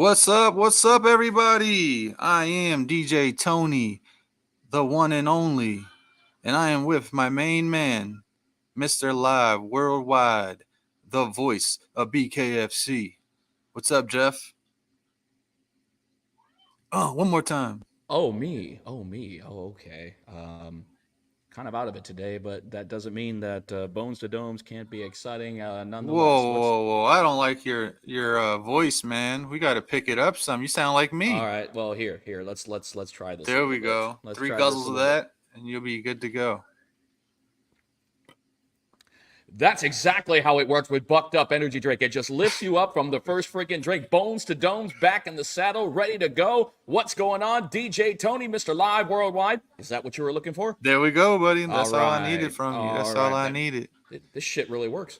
What's up? What's up, everybody? I am DJ Tony, the one and only, and I am with my main man, Mr. Live Worldwide, the voice of Bkfc. What's up, Jeff? Oh, one more time. Oh, me. Oh, me. Oh, okay. Kind of out of it today, but that doesn't mean that Bones to Domes can't be exciting Whoa, nonetheless. What's whoa, whoa! I don't like your voice, man. We got to pick it up some. You sound like all me. right? Well, here. Let's try this a There little we bit. go. Let's Three try this guzzles a of little bit. that, and you'll be good to go. That's exactly how it works with Bucked Up Energy Drink. It just lifts you up from the first freaking drink. Bones to Domes, back in the saddle, ready to go. What's going on? DJ Tony, Mr. Live Worldwide. Is that what you were looking for? There we go, buddy. All That's all I needed right. from you. All That's all right. I needed. This shit really works.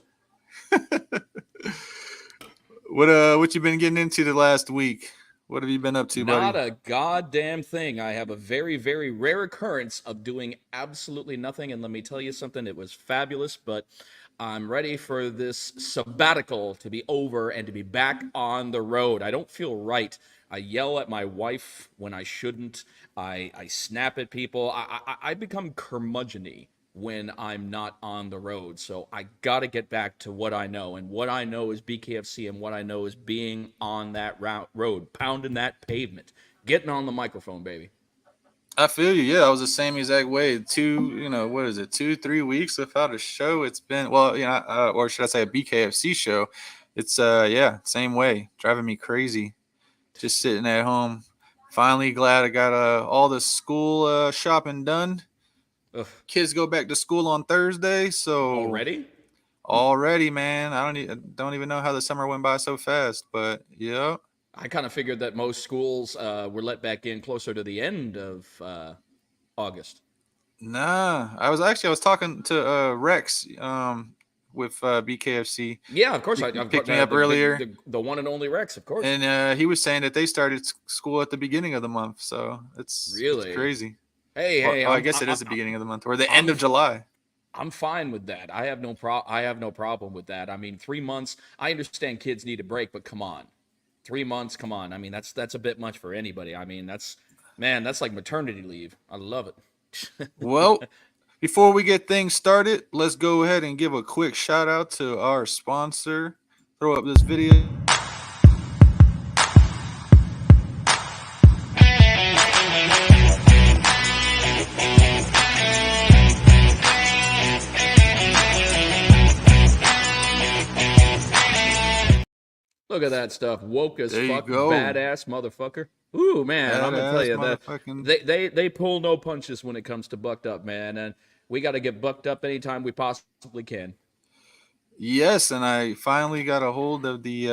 What you been getting into the last week? What have you been up to, Not buddy? a goddamn thing. I have a very, very rare occurrence of doing absolutely nothing. And let me tell you something, it was fabulous, but I'm ready for this sabbatical to be over and to be back on the road. I don't feel right. I yell at my wife when I shouldn't. I snap at people. I become curmudgeon when I'm not on the road. So I got to get back to what I know. And what I know is BKFC, and what I know is being on that road, pounding that pavement, getting on the microphone, baby. I feel you. Yeah, I was the same exact way. What is it? 2, 3 weeks without a show. It's been or should I say a BKFC show? It's yeah, same way, driving me crazy. Just sitting at home. Finally, glad I got all the school shopping done. Ugh. Kids go back to school on Thursday, so Already? already, man. I don't even know how the summer went by so fast, but yeah. I kind of figured that most schools were let back in closer to the end of August. Nah, I was talking to Rex with BKFC. Yeah, of course. He I've got picked me up earlier, the one and only Rex, of course. and he was saying that they started school at the beginning of the month. So it's Really? crazy. Hey, Or hey, I guess it is the beginning of the month or the end I'm of July. I'm fine with that. I have no problem with that. I mean, 3 months. I understand kids need a break, but come on, 3 months. Come on. I mean, that's a bit much for anybody. I mean, that's like maternity leave. I love it. Well, before we get things started, let's go ahead and give a quick shout out to our sponsor. Throw up this video. Look at that stuff. Woke as There you fuck, go. badass motherfucker. Ooh, man, I'm gonna tell Badass you that motherfucking. they pull no punches when it comes to bucked up, man, and we got to get bucked up anytime we possibly can. Yes, and I finally got a hold of the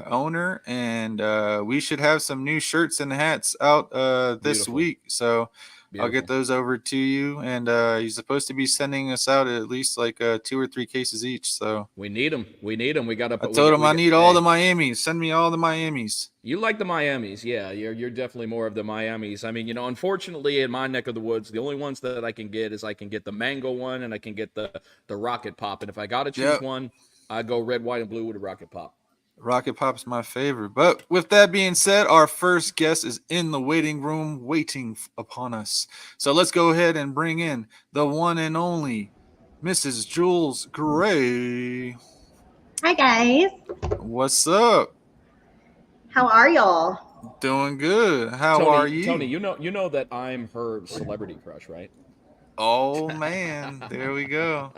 owner, and we should have some new shirts and hats out this Beautiful, week. So I'll get beautiful. those over to you, and he's supposed to be sending us out at least like 2 or 3 cases each. So We need them. We need them. We got to I put. told him We I get. need all the Hey, Miamis. Send me all the Miamis. you like the Miamis? Yeah, you're definitely more of the Miamis. I mean, unfortunately, in my neck of the woods, the only ones that I can get is I can get the mango one and I can get the rocket pop. And if I got to choose Yep. one, I go red, white, and blue with a rocket pop. Rocket Pop's my favorite. But with that being said, our first guest is in the waiting room waiting upon us. So let's go ahead and bring in the one and only Mrs. Jewlz Gray. Hi guys. What's up? How are y'all? Doing good. How are Tony, you? you know that I'm her celebrity crush, right? Oh man, there we go.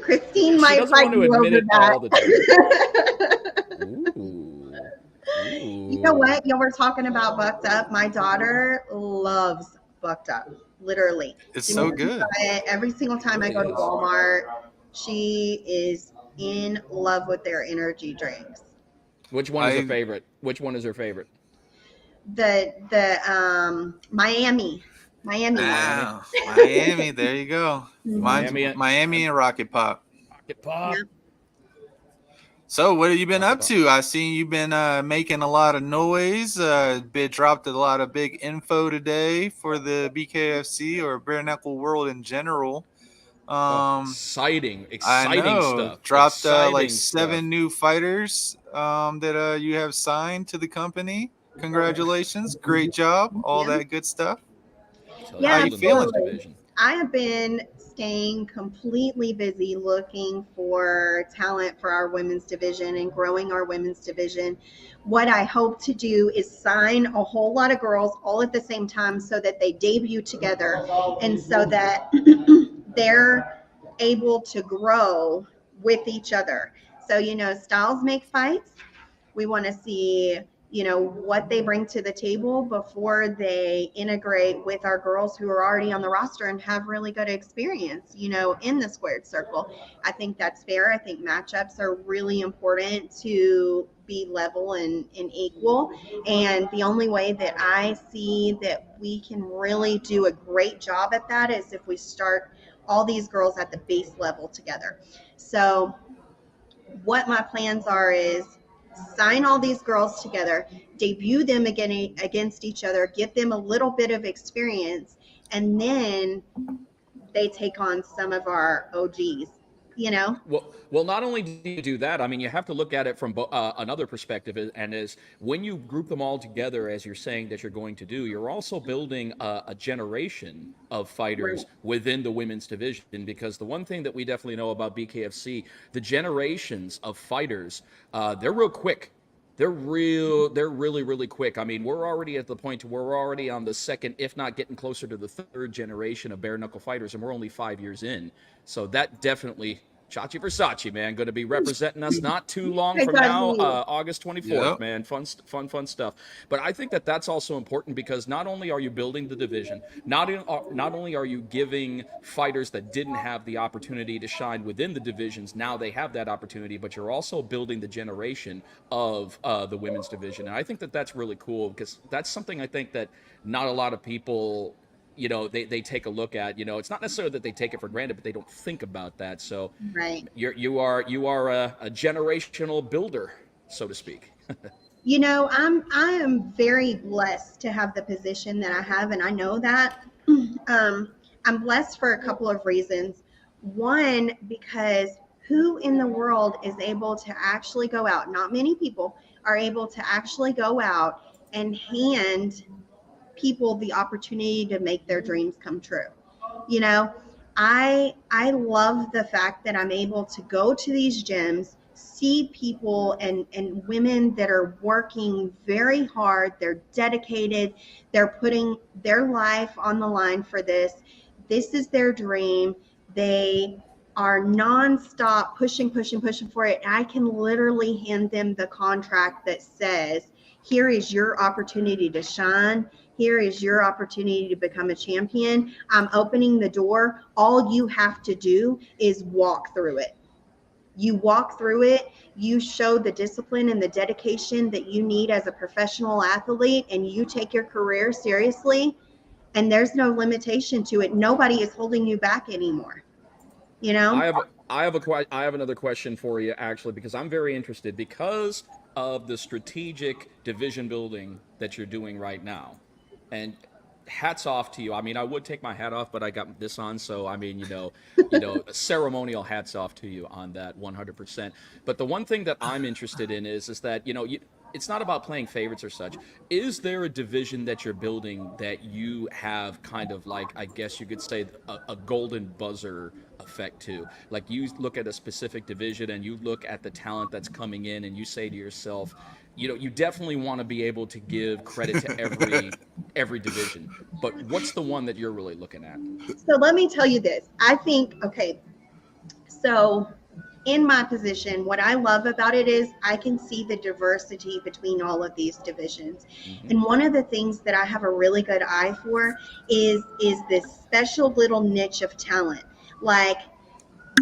Christine She might doesn't fight want to you admit over it all the time. that. Ooh, You know ooh. what? Y'all were talking about Bucked Up. My daughter loves Bucked Up. Literally. It's She so makes me good. buy it every single It time I really go to is. Walmart. She is in love with their energy drinks. Which one is her I favorite? Which one is her favorite? The Miami one. Miami. Miami. There you go. Mhm. Mine's Miami. Miami and Rocket Pop. Rocket pop. Yep. So what have you been Rocket up pop. to? I seen you've been making a lot of noise. Dropped a lot of big info today for the BKFC or Bare Knuckle World in general. Oh, Um, exciting, I exciting know. stuff. Dropped like Exciting stuff. 7 new fighters that you have signed to the company. Congratulations. Great job. All Yeah. that good stuff. Tell you, How Yeah, you building the feeling? women's absolutely. division. I have been staying completely busy looking for talent for our women's division and growing our women's division. What I hope to do is sign a whole lot of girls all at the same time so that they debut together and so that they're able to grow with each other. So, styles make fights. We want to see, what they bring to the table before they integrate with our girls who are already on the roster and have really good experience, in the squared circle. I think that's fair. I think matchups are really important to be level and equal. And the only way that I see that we can really do a great job at that is if we start all these girls at the base level together. So what my plans are is sign all these girls together, debut them again against each other, get them a little bit of experience, and then they take on some of our OGs, you know? Well, not only do you do that, I mean, you have to look at it from another perspective, and is when you group them all together, as you're saying that you're going to do, you're also building a generation of Right. fighters within the women's division. Because the one thing that we definitely know about BKFC, the generations of fighters, they're real quick. They're really, really quick. I mean, we're already at the point where we're already on the second, if not getting closer to the third generation of bare knuckle fighters, and we're only 5 years in. So that definitely Chachi Versace, man, going to be representing us not too long I from got now, you. August 24th, Yep. man. Fun stuff. But I think that that's also important because not only are you building the division, not only are you giving fighters that didn't have the opportunity to shine within the divisions, now they have that opportunity, but you're also building the generation of the women's division. And I think that that's really cool because that's something I think that not a lot of people they take a look at. It's not necessarily that they take it for granted, but they don't think about that. So Right. you are a generational builder, so to speak. I am very blessed to have the position that I have, and I know that. I'm blessed for a couple of reasons. One, because who in the world is able to actually go out? Not many people are able to actually go out and hand people the opportunity to make their dreams come true. You know, I love the fact that I'm able to go to these gyms, see people and women that are working very hard, they're dedicated, they're putting their life on the line for this. This is their dream. They are nonstop pushing for it. I can literally hand them the contract that says, here is your opportunity to shine. Here is your opportunity to become a champion. I'm opening the door. All you have to do is walk through it. You walk through it, you show the discipline and the dedication that you need as a professional athlete, and you take your career seriously, and there's no limitation to it. Nobody is holding you back anymore, you know? I have I have another question for you actually because I'm very interested because of the strategic division building that you're doing right now. And hats off to you. I mean, I would take my hat off, but I got this on, so I mean, ceremonial hats off to you on that 100%. But the one thing that I'm interested in is that, it's not about playing favorites or such. Is there a division that you're building that you have kind of like, I guess you could say, a golden buzzer effect to? Like you look at a specific division and you look at the talent that's coming in and you say to yourself, you definitely want to be able to give credit to every division. But what's the one that you're really looking at? So let me tell you this. I think, okay, so in my position, what I love about it is I can see the diversity between all of these divisions. Hmm. And one of the things that I have a really good eye for is this special little niche of talent. Like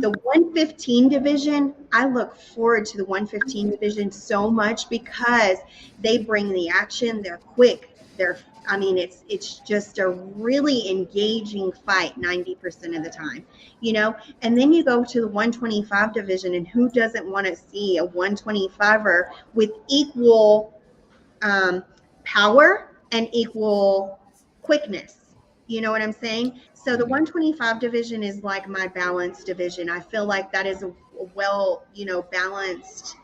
the 115 division, I look forward to the 115 division so much because they bring the action, they're quick, I mean it's just a really engaging fight 90% of the time, and then you go to the 125 division, and who doesn't want to see a 125er with equal power and equal quickness? You know what I'm saying? So the 125 division is like my balanced division. I feel like that is a well, balanced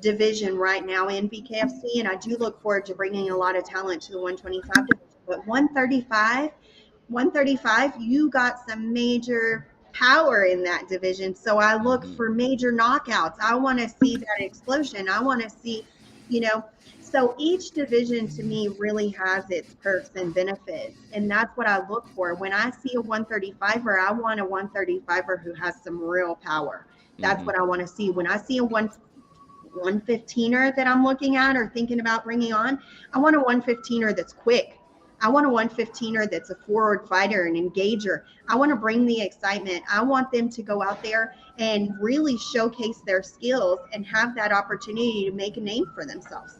division right now in Bkfc, and I do look forward to bringing a lot of talent to the 125 division. But 135, you got some major power in that division. So I look for major knockouts. I want to see that explosion. I want to see, you know, so each division to me really has its perks and benefits. And that's what I look for. When I see a 135er, I want a 135er who has some real power. That's what I want to see. When I see a 115er that I'm looking at or thinking about bringing on, I want a 115er that's quick. I want a 115er that's a forward fighter, an engager. I want to bring the excitement. I want them to go out there and really showcase their skills and have that opportunity to make a name for themselves.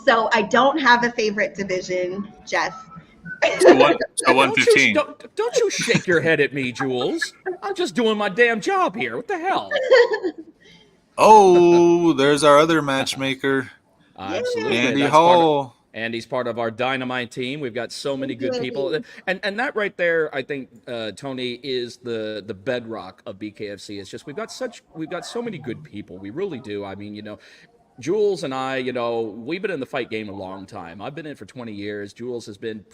So I don't have a favorite division, Jeff. So 115. Don't you shake your head at me, Jewlz. I'm just doing my damn job here. What the hell? Oh, there's our other matchmaker, Absolutely. Andy That's part of, Hall. Andy's part of our dynamite team. We've got so many good people, and that right there, I think, Tony, is the bedrock of BKFC. It's just we've got so many good people. We really do. I mean, Jewlz and I, we've been in the fight game a long time. I've been in it for 20 years. Jewlz has been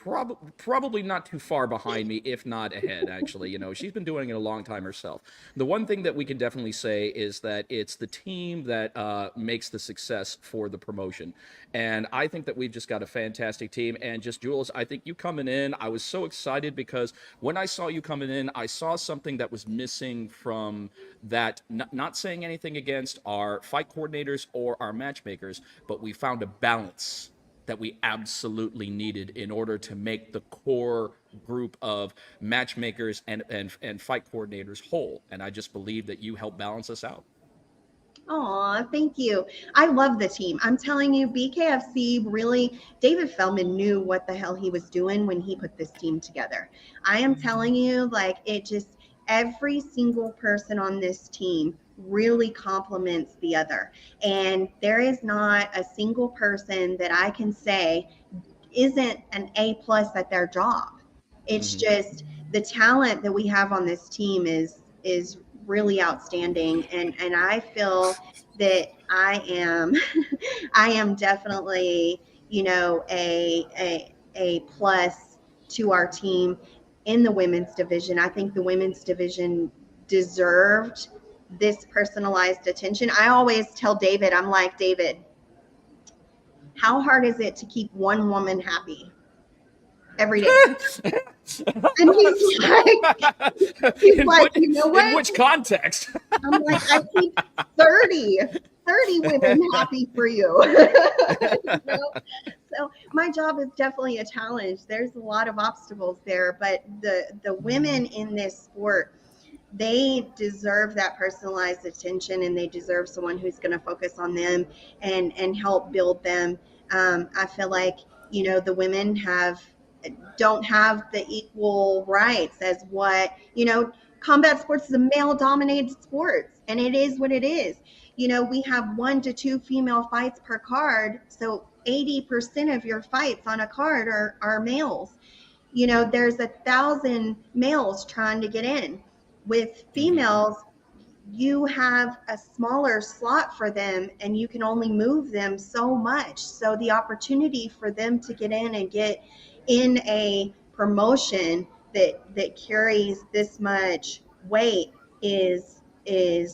probably not too far behind me, if not ahead, actually. She's been doing it a long time herself. The one thing that we can definitely say is that it's the team that makes the success for the promotion. And I think that we've just got a fantastic team. And just, Jewlz, I think you coming in, I was so excited because when I saw you coming in, I saw something that was missing from that, not saying anything against our fight coordinators or our matchmakers, but we found a balance that we absolutely needed in order to make the core group of matchmakers and fight coordinators whole. And I just believe that you helped balance us out. Aw, thank you. I love the team. I'm telling you, BKFC really, David Feldman knew what the hell he was doing when he put this team together. I am telling you, like, every single person on this team really complements the other. And there is not a single person that I can say isn't an A+ at their job. It's just the talent that we have on this team is really outstanding, and I feel that I am definitely a plus to our team in the women's division. I think the women's division deserved this personalized attention. I always tell David, I'm like, David, how hard is it to keep one woman happy every day? And he's like, you know what? In which context? I'm like, I keep 30 women happy for you. So my job is definitely a challenge. There's a lot of obstacles there, but the women in this sport, they deserve that personalized attention, and they deserve someone who's going to focus on them and help build them. I feel like, the women don't have the equal rights as what, combat sports is a male dominated sport, and it is what it is. We have 1 to 2 female fights per card. So 80% of your fights on a card are males. There's 1,000 males trying to get in. With females, you have a smaller slot for them, and you can only move them so much. So the opportunity for them to get in and get in a promotion that carries this much weight is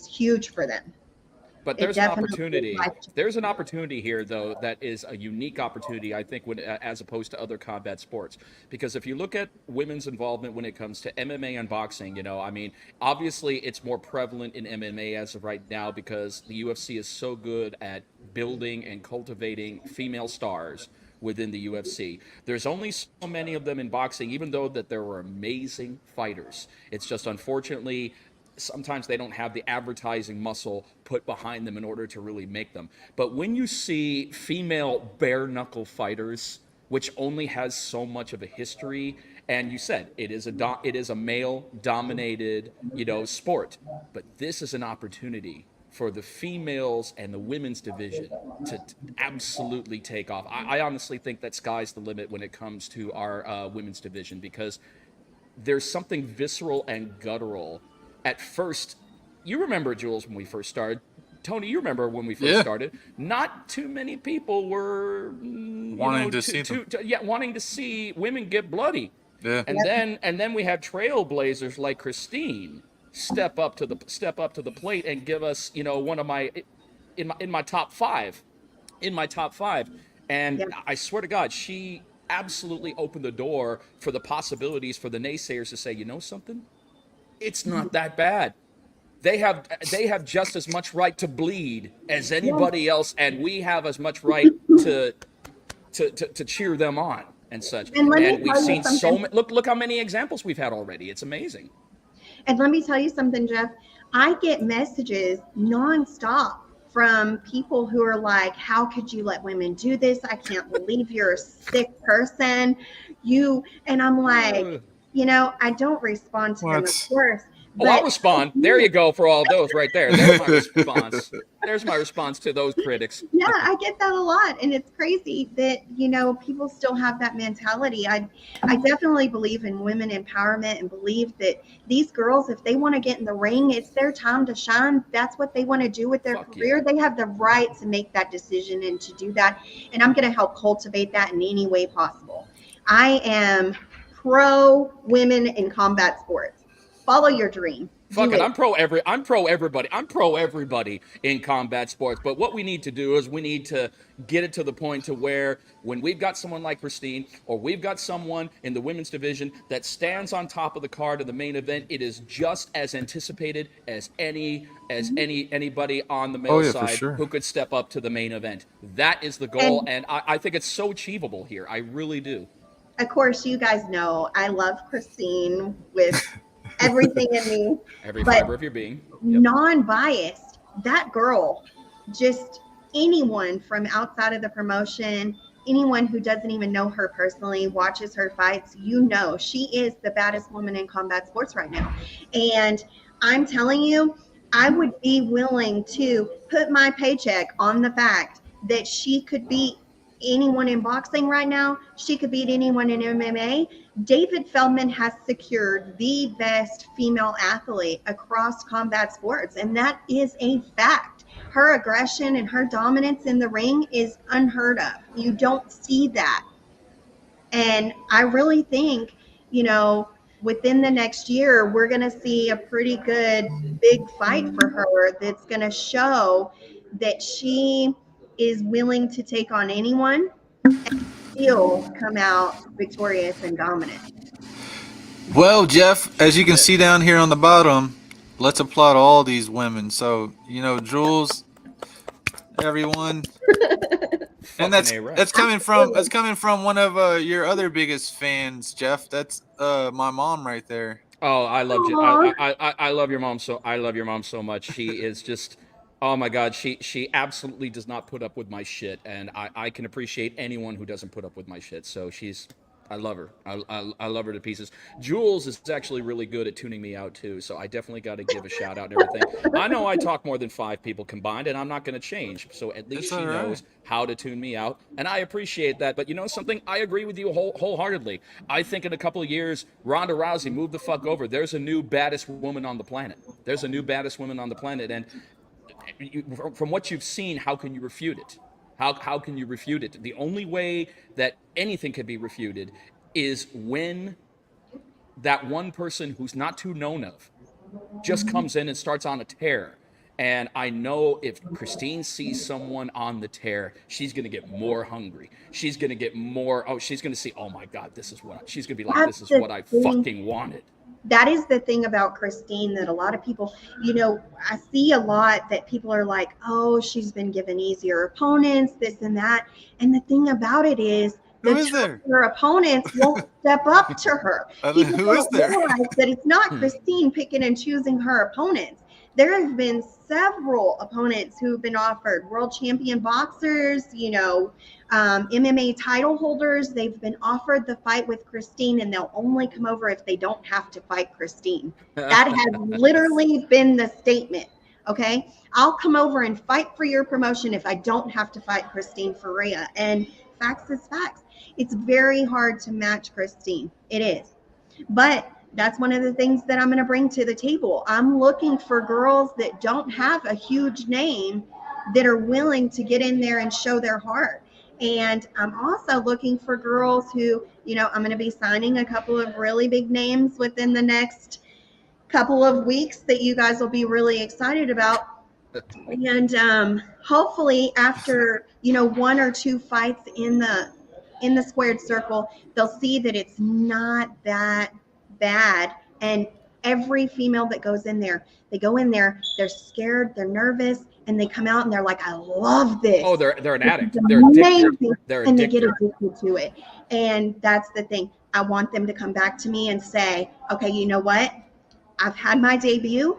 huge for them. But there's an opportunity. There's an opportunity here, though, that is a unique opportunity, I think, as opposed to other combat sports. Because if you look at women's involvement when it comes to MMA and boxing, obviously it's more prevalent in MMA as of right now because the UFC is so good at building and cultivating female stars within the UFC. There's only so many of them in boxing, even though that there were amazing fighters. It's just unfortunately sometimes they don't have the advertising muscle put behind them in order to really make them. But when you see female bare knuckle fighters, which only has so much of a history, and you said it is a male dominated, sport, but this is an opportunity for the females and the women's division to absolutely take off. I honestly think that sky's the limit when it comes to our women's division, because there's something visceral and guttural. At first, you remember, Jewlz, when we first started. Tony, you remember when we first Yeah. started? Not too many people were, Wanting to see them. wanting to see women get bloody. Yeah. And then we have trailblazers like Christine step up to the plate and give us, one of my in my top five, and Yeah. I swear to God, she absolutely opened the door for the possibilities for the naysayers to say, you know something, it's not that bad. They have just as much right to bleed as Yeah. anybody else, and we have as much right to cheer them on and such. And let me And we've tell you seen so something. many. Look how many examples we've had already. It's amazing. And let me tell you something, Jeff. I get messages nonstop from people who are like, how could you let women do this? I can't believe you're a sick person. And I'm like, I don't respond to them, of What? course. Oh, I'll But respond. There you go for all those right there. There's my response. There's my response to those critics. yeah, I get that a lot. And it's crazy that, people still have that mentality. I definitely believe in women empowerment and believe that these girls, if they want to get in the ring, it's their time to shine. That's what they want to do with their Fuck career. yeah. They have the right to make that decision and to do that. And I'm going to help cultivate that in any way possible. I am pro women in combat sports. Follow your dream. Fuck Do it. it. I'm pro everybody. I'm pro everybody in combat sports. But what we need to do is we need to get it to the point to where when we've got someone like Christine, or we've got someone in the women's division that stands on top of the card of the main event, it is just as anticipated as anybody on the Oh male yeah, for side sure. who could step up to the main event. That is the goal, And and I think it's so achievable here. I really do. of course, you guys know I love Christine with everything in me, Every but fiber of your being. Yep. non-biased, that girl, just anyone from outside of the promotion, anyone who doesn't even know her personally, watches her fights, she is the baddest woman in combat sports right now. And I'm telling you, I would be willing to put my paycheck on the fact that she could beat anyone in boxing right now. She could beat anyone in MMA. David Feldman has secured the best female athlete across combat sports, and that is a fact. Her aggression and her dominance in the ring is unheard of. You don't see that. And I really think, within the next year, we're going to see a pretty good big fight for her that's going to show that she is willing to take on anyone and still come out victorious and dominant. Well, Jeff, as you can Yeah. see down here on the bottom, let's applaud all these women. So, Jewlz, everyone, and Fucking A-Rap. that's coming from one of your other biggest fans, Jeff. That's my mom right there. Oh, I love you. Aw. I love your mom so. I love your mom so much. She is just. Oh my God, she absolutely does not put up with my shit, and I can appreciate anyone who doesn't put up with my shit. So she's. I love her. I love her to pieces. Jewlz is actually really good at tuning me out too, so I definitely got to give a shout out and everything. I know I talk more than 5 people combined, and I'm not going to change. So at least It's she all right. knows how to tune me out, and I appreciate that. But you know something? I agree with you wholeheartedly. I think in a couple of years, Ronda Rousey, move the fuck over. There's a new baddest woman on the planet. There's a new baddest woman on the planet, and from what you've seen, how can you refute it? How can you refute it? The only way that anything can be refuted is when that one person who's not too known of just comes in and starts on a tear. And I know if Christine sees someone on the tear, she's going to get more hungry. She's going to get more. Oh, she's going to see, oh my God, this is what she's going to be like, That's this is the what I thing. fucking wanted. That is the thing about Christine that a lot of people, I see a lot that people are like, oh, she's been given easier opponents, this and that. And the thing about it is, Who is there? her opponents won't step up to her. People Who is don't there? realize that it's not Christine picking and choosing her opponents. There have been several opponents who have been offered world champion boxers, MMA title holders. They've been offered the fight with Christine, and they'll only come over if they don't have to fight Christine. That has literally been the statement. Okay, I'll come over and fight for your promotion if I don't have to fight Christine Ferreira. And facts is facts. It's very hard to match Christine. It is. But That's one of the things that I'm going to bring to the table. I'm looking for girls that don't have a huge name that are willing to get in there and show their heart. And I'm also looking for girls who, I'm going to be signing a couple of really big names within the next couple of weeks that you guys will be really excited about. And hopefully after, one or two fights in the squared circle, they'll see that it's not that bad. And every female that goes in there, they go in there, they're scared, they're nervous, and they come out and they're like, I love this. Oh, they're an addict. This is They're addicted. amazing. They're And they addicted. get addicted to it. And that's the thing. I want them to come back to me and say, okay, you know what? I've had my debut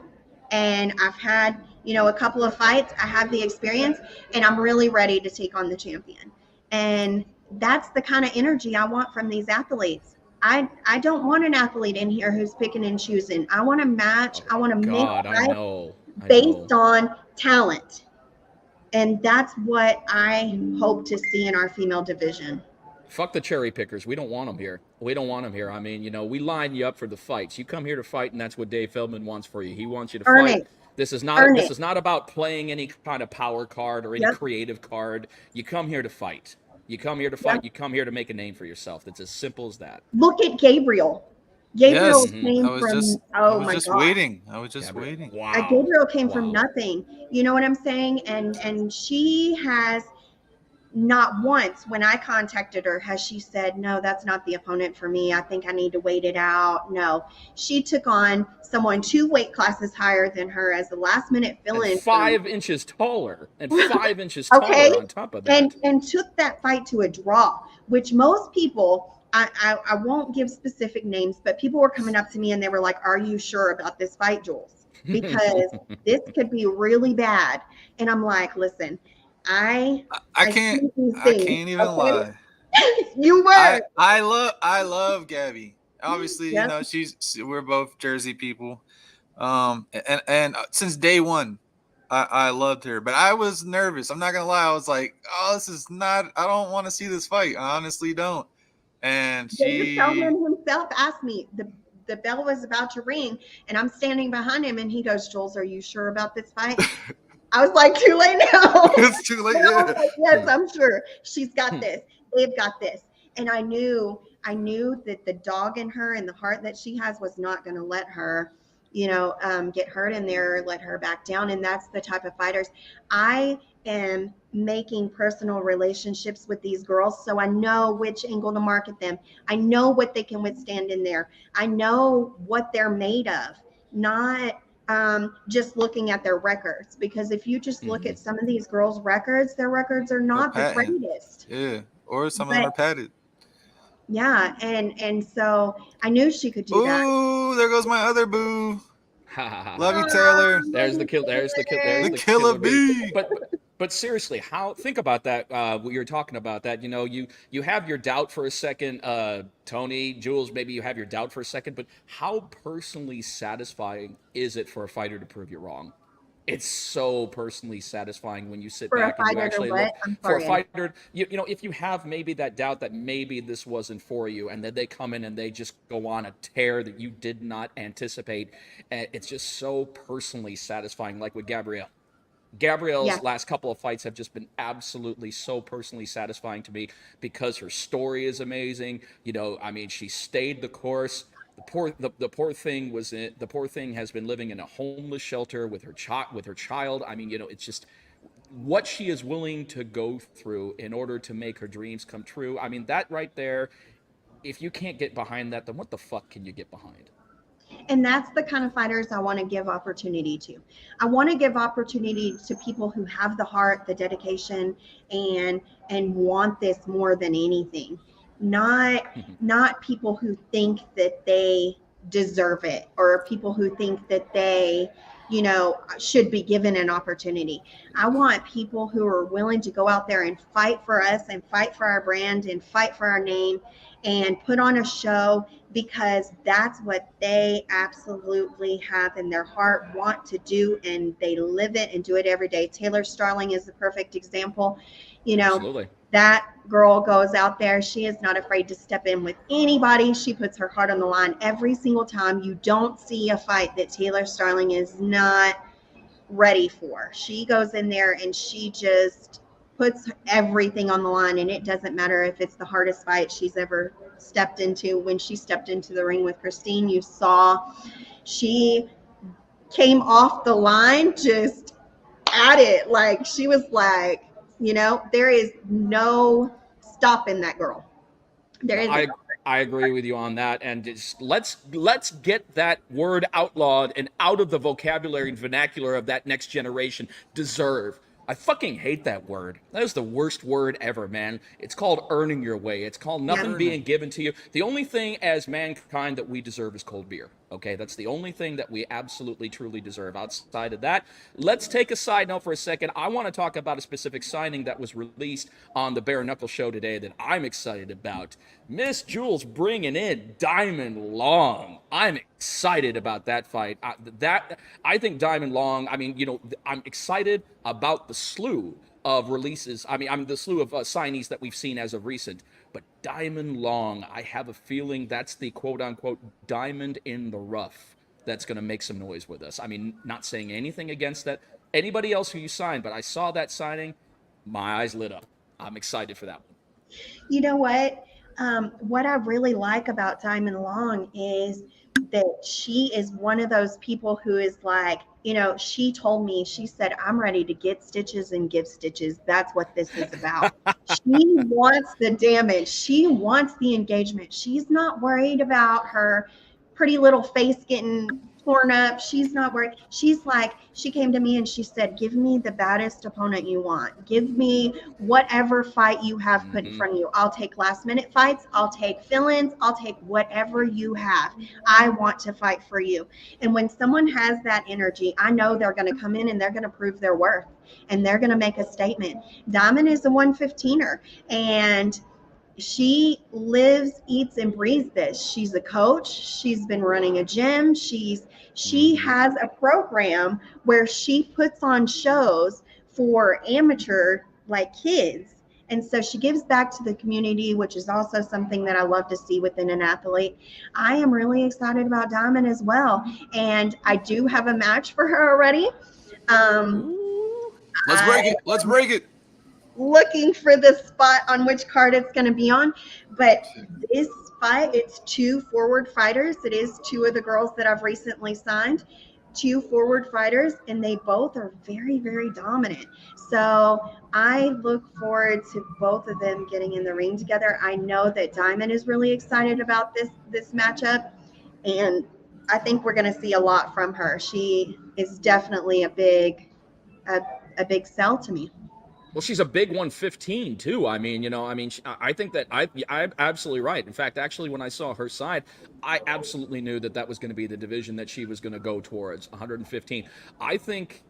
and I've had, a couple of fights. I have the experience and I'm really ready to take on the champion. And that's the kind of energy I want from these athletes. I don't want an athlete in here who's picking and choosing. I want to match. I want to make fights based on talent. And that's what I hope to see in our female division. Fuck the cherry pickers. We don't want them here. We don't want them here. I mean, we line you up for the fights. You come here to fight, and that's what Dave Feldman wants for you. He wants you to fight. This is not about playing any kind of power card or any creative card. You come here to fight. You come here to fight. Yep. You come here to make a name for yourself. It's as simple as that. Look at Gabriel. Gabriel came from. I was just waiting. Wow. Gabriel came from nothing. You know what I'm saying? And she has not once, when I contacted her, has she said, no, that's not the opponent for me. I think I need to wait it out. No, she took on someone 2 weight classes higher than her as the last minute fill-in. 5 inches taller and 5 inches taller on top of that. And took that fight to a draw, which most people, I won't give specific names, but people were coming up to me and they were like, are you sure about this fight, Jewlz? Because this could be really bad. And I'm like, listen, I can't even lie. You were. I love Gabby. Obviously, we're both Jersey people. And since day one, I loved her. But I was nervous. I'm not gonna lie. I was like, oh, this is not. I don't want to see this fight. I honestly don't. And Dave Feldman himself asked me. The bell was about to ring, and I'm standing behind him, and he goes, Jewlz, are you sure about this fight? I was like, too late now. It's too late. Yeah. Like, yes, I'm sure. She's got this. They've got this. And I knew that the dog in her and the heart that she has was not going to let her, get hurt in there, or let her back down. And that's the type of fighters. I am making personal relationships with these girls, so I know which angle to market them. I know what they can withstand in there. I know what they're made of, not just looking at their records, because if you just look at some of these girls' records, their records are not the greatest. Yeah, or some of them are padded. Yeah, and so I knew she could do that. Ooh, there goes my other boo. Love you, Taylor. There's the killer bee. But seriously, think about that. What you're talking about, that you have your doubt for a second, Tony, Jewlz, maybe you have your doubt for a second, but how personally satisfying is it for a fighter to prove you wrong? It's so personally satisfying when you sit back and you actually look for a fighter. If you have maybe that doubt that maybe this wasn't for you, and then they come in and they just go on a tear that you did not anticipate, it's just so personally satisfying. Like with Gabrielle's last couple of fights have just been absolutely so personally satisfying to me because her story is amazing. She stayed the course. The poor thing has been living in a homeless shelter with her child. It's just what she is willing to go through in order to make her dreams come true. That right there, if you can't get behind that, then what the fuck can you get behind? And that's the kind of fighters I want to give opportunity to. I want to give opportunity to people who have the heart, the dedication, and want this more than anything. Not people who think that they deserve it, or people who think that they, should be given an opportunity. I want people who are willing to go out there and fight for us and fight for our brand and fight for our name and put on a show, because that's what they absolutely have in their heart, want to do, and they live it and do it every day. Taylor Starling is the perfect example. Absolutely. That girl goes out there. She is not afraid to step in with anybody. She puts her heart on the line every single time. You don't see a fight that Taylor Starling is not ready for. She goes in there and she just puts everything on the line, and it doesn't matter if it's the hardest fight she's ever stepped into. When she stepped into the ring with Christine, you saw she came off the line just at it. Like, she was like, there is no stopping that girl. There isn't. I agree with you on that, and just let's get that word outlawed and out of the vocabulary and vernacular of that next generation. Deserve. I fucking hate that word. That is the worst word ever, man. It's called earning your way. It's called nothing being given to you. The only thing as mankind that we deserve is cold beer. Okay, that's the only thing that we absolutely, truly deserve. Outside of that, let's take a side note for a second. I want to talk about a specific signing that was released on the Bare Knuckle show today that I'm excited about. Miss Jewlz bringing in Diamond Long. I'm excited about that fight. I think Diamond Long, I'm excited about the slew of releases. I'm the slew of signees that we've seen as of recent. But Diamond Long, I have a feeling that's the quote-unquote diamond in the rough that's going to make some noise with us. Not saying anything against that. Anybody else who you signed, but I saw that signing, my eyes lit up. I'm excited for that one. You know what? What I really like about Diamond Long is that she is one of those people who is like, she told me, she said, I'm ready to get stitches and give stitches. That's what this is about. She wants the damage. She wants the engagement. She's not worried about her pretty little face getting torn up. She's not worried. She's like, she came to me and she said, give me the baddest opponent you want. Give me whatever fight you have put in front of you. I'll take last minute fights. I'll take fill-ins. I'll take whatever you have. I want to fight for you. And when someone has that energy, I know they're going to come in and they're going to prove their worth and they're going to make a statement. Diamond is a 115er, and she lives, eats, and breathes this. She's a coach. She's been running a gym. She has a program where she puts on shows for amateur kids. And so she gives back to the community, which is also something that I love to see within an athlete. I am really excited about Diamond as well. And I do have a match for her already. Let's break it. Let's break it. Looking for the spot on which card it's going to be on, but this fight, it's two forward fighters. It is two of the girls that I've recently signed, two forward fighters, and they both are very, very dominant. So I look forward to both of them getting in the ring together. I know that Diamond is really excited about this matchup, and I think we're going to see a lot from her. She is definitely a big sell to me. Well, she's a big 115 too. I think that I'm absolutely right. In fact, actually, when I saw her side, I absolutely knew that was going to be the division that she was going to go towards, 115. I think,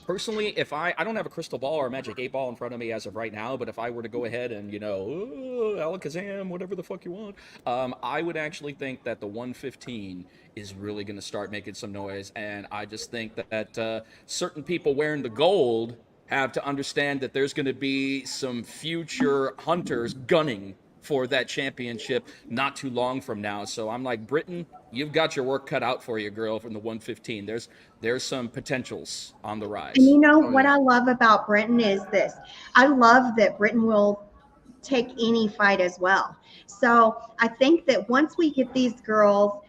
personally, if I don't have a crystal ball or a magic 8 ball in front of me as of right now, but if I were to go ahead and, Alakazam, whatever the fuck you want, I would actually think that the 115 is really going to start making some noise. And I just think that certain people wearing the gold have to understand that there's going to be some future hunters gunning for that championship not too long from now. So I'm like, Britain, you've got your work cut out for you, girl, from the 115. There's some potentials on the rise. And what I love about Britain is this. I love that Britain will take any fight as well. So I think that once we get these girls,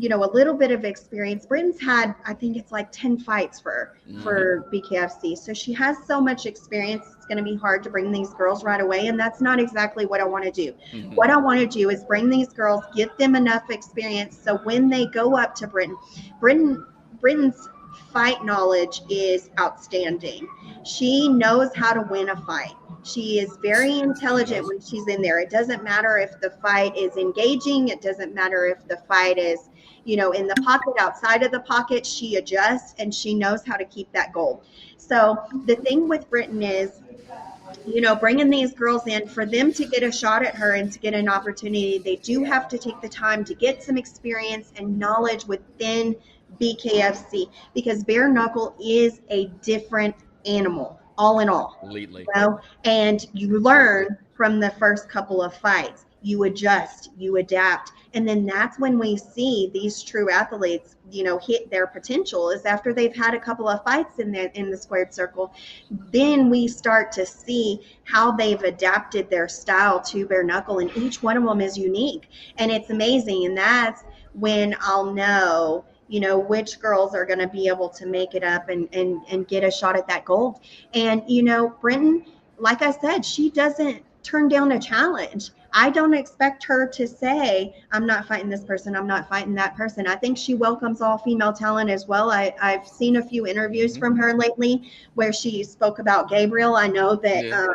a little bit of experience. Britain's had, I think it's 10 fights for Bkfc. So she has so much experience. It's going to be hard to bring these girls right away. And that's not exactly what I want to do. Mm-hmm. What I want to do is bring these girls, get them enough experience. So when they go up to Britain's fight knowledge is outstanding. She knows how to win a fight. She is very intelligent when she's in there. It doesn't matter if the fight is engaging. It doesn't matter if the fight is, in the pocket, outside of the pocket. She adjusts and she knows how to keep that goal. So the thing with Britain is, bringing these girls in, for them to get a shot at her and to get an opportunity, they do have to take the time to get some experience and knowledge within Bkfc, because bare knuckle is a different animal. all in all. Completely. You know? And you learn from the first couple of fights. You adjust, you adapt, and then that's when we see these true athletes, you know, hit their potential, is after they've had a couple of fights in the squared circle. Then we start to see how they've adapted their style to bare knuckle, and each one of them is unique, and it's amazing. And that's when I'll know, you know, which girls are going to be able to make it up and get a shot at that gold. And, you know, Brenton, like I said, she doesn't turn down a challenge. I don't expect her to say, I'm not fighting this person, I'm not fighting that person. I think she welcomes all female talent as well. I've seen a few interviews from her lately where she spoke about Gabriel. I know that, Yeah.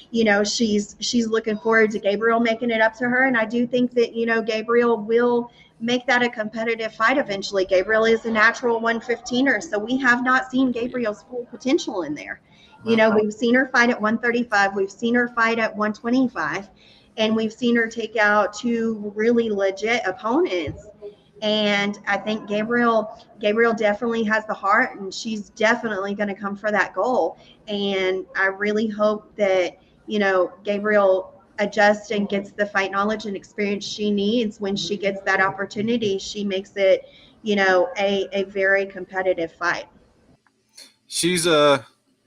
you know, she's looking forward to Gabriel making it up to her. And I do think that, you know, Gabriel will make that a competitive fight eventually. Gabriel is a natural 115er, so we have not seen Gabriel's full potential in there. You know, we've seen her fight at 135, we've seen her fight at 125, and we've seen her take out two really legit opponents. And I think Gabriel definitely has the heart, and she's definitely going to come for that goal. And I really hope that, you know, Gabriel adjusts and gets the fight knowledge and experience she needs when she gets that opportunity. She makes it, you know, a very competitive fight. She's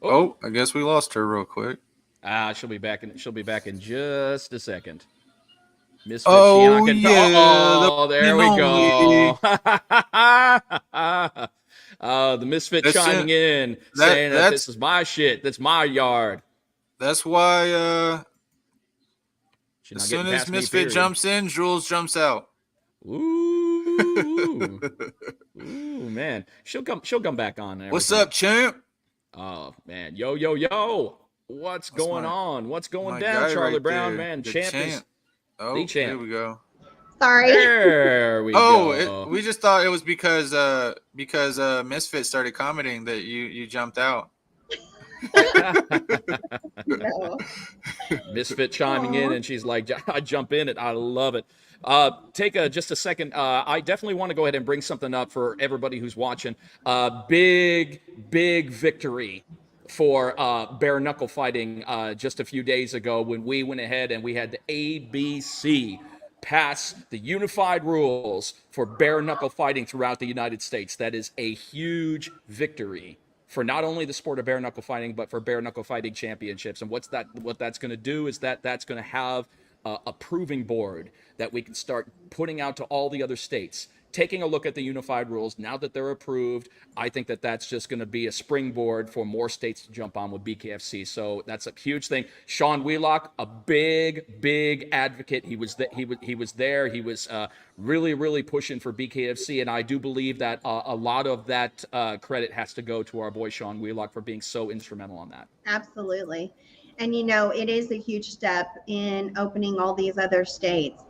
Oh, I guess we lost her real quick. she'll be back in. She'll be back in just a second. Misfit Oh Chiankin. yeah, the Oh, one there and we only. go. The Misfit That's chiming it. in, saying that this is my shit. That's my yard. That's why She's as not soon getting as past me, Misfit period. jumps in, Jewlz jumps out. Ooh. Ooh, man. She'll come back on and What's everything. up, champ? Oh, man. Yo, yo, yo. What's going on? What's going My down, guy Charlie right Brown, there, man? the Champ is champ. the Oh, there champ. we go. Sorry. There we go. We just thought it was because Misfit started commenting that you jumped out. No. Misfit chiming in, and she's like, I jump in it. I love it. Take just a second. I definitely want to go ahead and bring something up for everybody who's watching. Big victory for bare knuckle fighting just a few days ago when we went ahead and we had the ABC pass the unified rules for bare knuckle fighting throughout the United States. That is a huge victory for not only the sport of bare knuckle fighting, but for bare knuckle fighting championships. And what that's going to do is that's going to have a proving board that we can start putting out to all the other states. Taking a look at the unified rules now that they're approved, I think that's just going to be a springboard for more states to jump on with BKFC. So that's a huge thing. Sean Wheelock, a big advocate. He was there. He was really pushing for BKFC, and I do believe that a lot of that credit has to go to our boy Sean Wheelock for being so instrumental on that. Absolutely. And you know, it is a huge step in opening all these other states.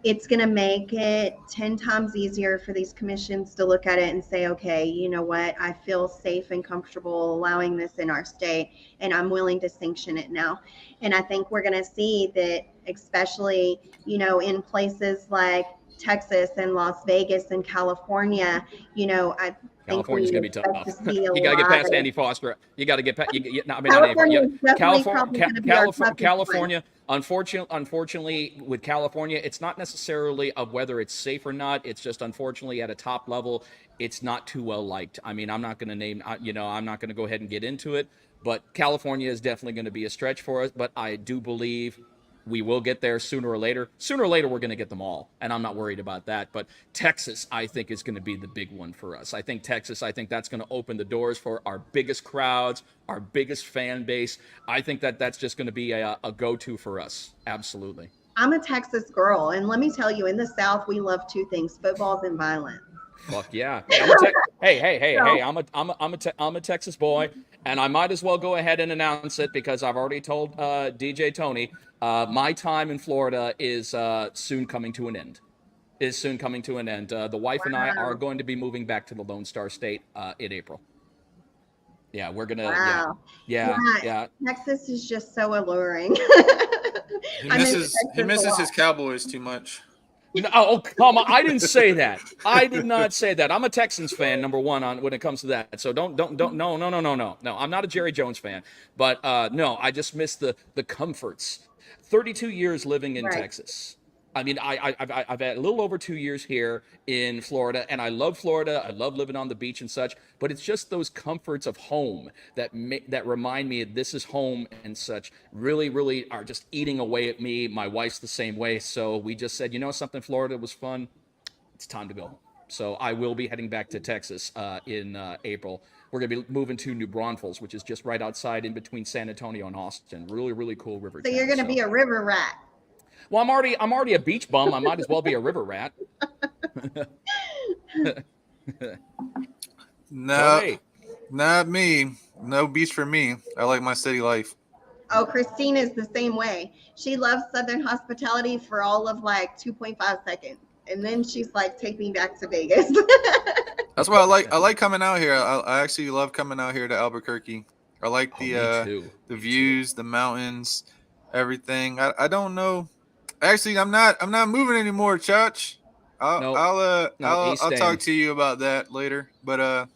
It's going to make it 10 times easier for these commissions to look at it and say, okay, you know what, I feel safe and comfortable allowing this in our state, and I'm willing to sanction it now. And I think we're going to see that, especially, you know, in places like Texas and Las Vegas and California, you know, I think California's we going to be expect to tough. see a You got to get lot past of Andy Foster. You got to get past. No, I mean not Andy California Foster. is definitely probably going to be our toughest California. Unfortunately, with California, it's not necessarily of whether it's safe or not. It's just unfortunately at a top level, it's not too well liked. I mean, I'm not going to name. I'm not going to go ahead and get into it. But California is definitely going to be a stretch for us. But I do believe we will get there sooner or later. Sooner or later, we're going to get them all, and I'm not worried about that. But Texas, I think, is going to be the big one for us. I think that's going to open the doors for our biggest crowds, our biggest fan base. I think that's just going to be a go-to for us. Absolutely. I'm a Texas girl, and let me tell you, in the South, we love two things: footballs and violence. Fuck yeah! Hey! I'm a Texas boy, and I might as well go ahead and announce it because I've already told DJ Tony my time in Florida is soon coming to an end. The wife and I are going to be moving back to the Lone Star State in April. Yeah, we're gonna. Wow. Yeah. Texas is just so alluring. He misses his Cowboys too much. No, oh, come on. I didn't say that. I did not say that. I'm a Texans fan, number one, on when it comes to that. So don't, no. I'm not a Jerry Jones fan, but no, I just miss the comforts. 32 years living in Right. Texas. I mean, I've had a little over 2 years here in Florida, and I love Florida. I love living on the beach and such. But it's just those comforts of home that remind me this is home and such. Really, really are just eating away at me. My wife's the same way. So we just said, you know something, Florida was fun. It's time to go home. So I will be heading back to Texas in April. We're going to be moving to New Braunfels, which is just right outside in between San Antonio and Austin. Really, really cool river So town. you're going to be a river rat. Well, I'm already a beach bum. I might as well be a river rat. No, Hey. not me. No beach for me. I like my city life. Oh, Christine is the same way. She loves Southern hospitality for all of like 2.5 seconds. And then she's like, take me back to Vegas. That's why I like coming out here. I actually love coming out here to Albuquerque. I like Me too. the views, the mountains, everything. I don't know. Actually, I'm not moving anymore, Church. No, I'll he's talk staying. to you about that later. But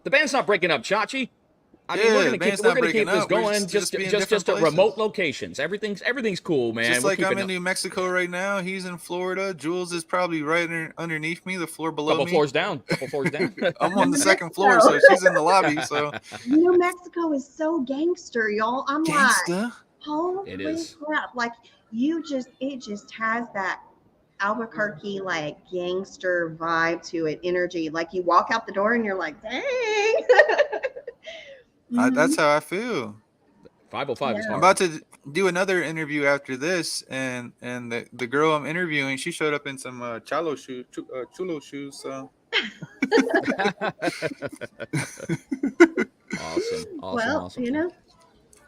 The band's not breaking up, Chachi. I mean, yeah, we're the gonna band's keep not breaking this up. We're going. just be in Just different at places. remote locations. Everything's cool, man. Just We're like I'm keeping in New Mexico right now. He's in Florida. Jewlz is probably right underneath me, the floor below couple me. floors down. Couple floors down. I'm on the second floor, so she's in the lobby. So New Mexico is so gangster, y'all. I'm like, gangsta. holy It is. crap. Like it just has that Albuquerque like gangster vibe to it, energy. Like you walk out the door and you're like, dang. That's how I feel. 505 is Yeah. I'm hard. about to do another interview after this, and the girl I'm interviewing, she showed up in some chulo shoes. So Awesome. You know,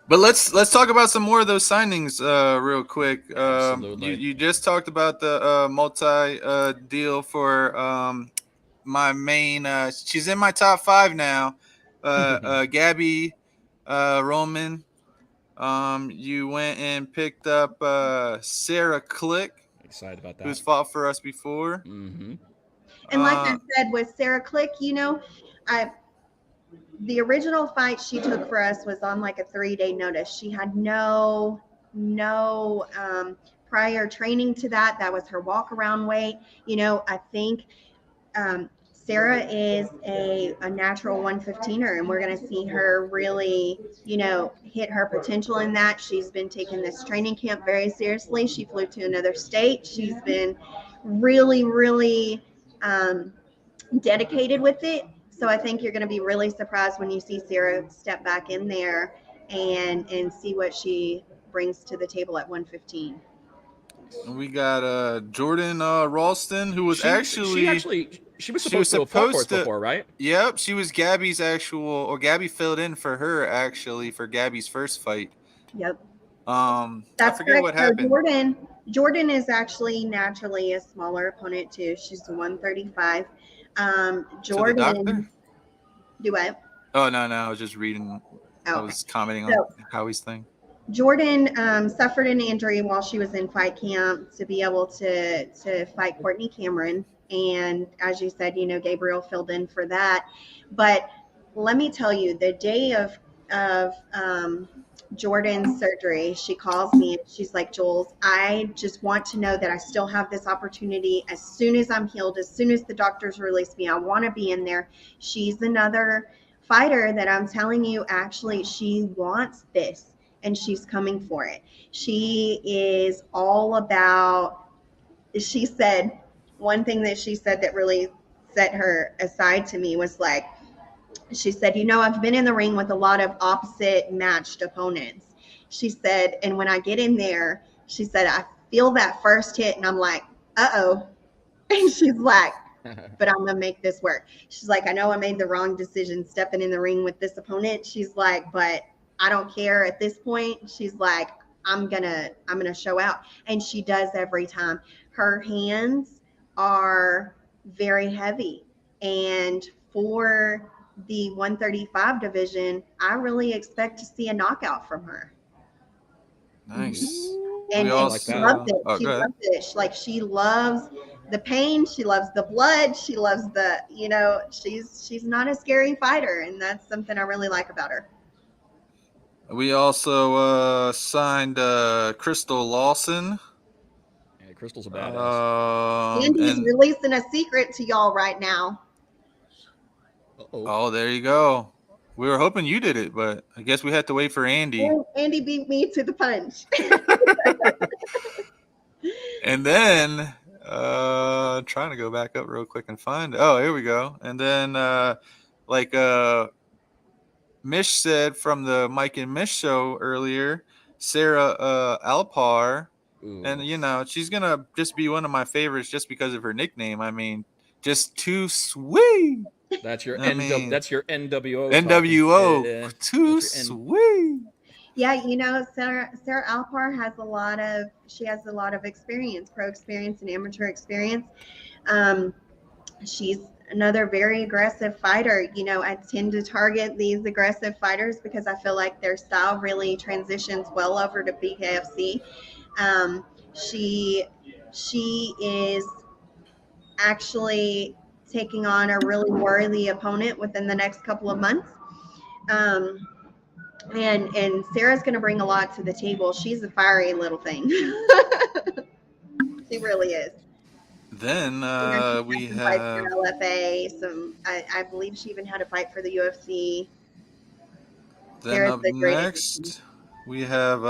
but let's talk about some more of those signings real quick. Absolutely. You just talked about the multi deal for my main. She's in my top 5 now. Gabby Roman. You went and picked up Sarah Click, Excited about who's that. fought for us before. Mm-hmm. and like I said with Sarah Click, you know, the original fight she took for us was on like a 3-day notice. She had no prior training to that. That was her walk around weight. You know, I think Sarah is a natural 115er, and we're going to see her really, you know, hit her potential in that. She's been taking this training camp very seriously. She flew to another state. She's been really, really dedicated with it. So I think you're going to be really surprised when you see Sarah step back in there and see what she brings to the table at 115. And we got Jordan Ralston, who was She was supposed to have fought for us before, right? Yep, she was Gabby's Gabby filled in for her actually for Gabby's first fight. Yep. I That's forget correct. what So happened. Jordan is actually naturally a smaller opponent too. She's 135. To the Jordan, doctor? do what? Oh no, I was just reading. I Oh, was commenting So- on Howie's thing. Jordan suffered an injury while she was in fight camp to be able to fight Courtney Cameron. And as you said, you know, Gabriel filled in for that. But let me tell you, the day of Jordan's surgery, she calls me and she's like, Jewlz, I just want to know that I still have this opportunity. As soon as I'm healed, as soon as the doctors release me, I want to be in there. She's another fighter that I'm telling you, actually, she wants this. And she's coming for it. She is all about, she said, one thing that she said that really set her aside to me was like, she said, you know, I've been in the ring with a lot of opposite matched opponents. She said, and when I get in there, she said, I feel that first hit and I'm like, uh-oh. And she's like, but I'm going to make this work. She's like, I know I made the wrong decision stepping in the ring with this opponent. She's like, but I don't care at this point. She's like, I'm gonna show out. And she does every time. Her hands are very heavy. And for the 135 division, I really expect to see a knockout from her. Nice. And, We and like she that. loves it. Oh, She go ahead. loves it. Like she loves the pain. She loves the blood. She loves the, she's not a scary fighter, and that's something I really like about her. We also signed Crystal Lawson. Yeah, Crystal's a badass. Andy's And releasing a secret to y'all right now. oh, there you go. We were hoping you did it, but I guess we had to wait for Andy. Andy beat me to the punch. And then trying to go back up real quick and find. Oh, here we go. And then like Mish said from the Mike and Mish show earlier, Sarah Alpar. Ooh. And she's gonna just be one of my favorites just because of her nickname. I mean, just too sweet. That's your that's your NWO. NWO. Yeah. Too sweet. Yeah, Sarah Alpar has a lot of experience, pro experience and amateur experience. She's another very aggressive fighter. I tend to target these aggressive fighters because I feel like their style really transitions well over to Bkfc. She is actually taking on a really worthy opponent within the next couple of months. And Sarah's going to bring a lot to the table. She's a fiery little thing. She really is. Then we Fights have for LFA. I believe she even had a fight for the UFC. then Sarah's up the greatest. next we have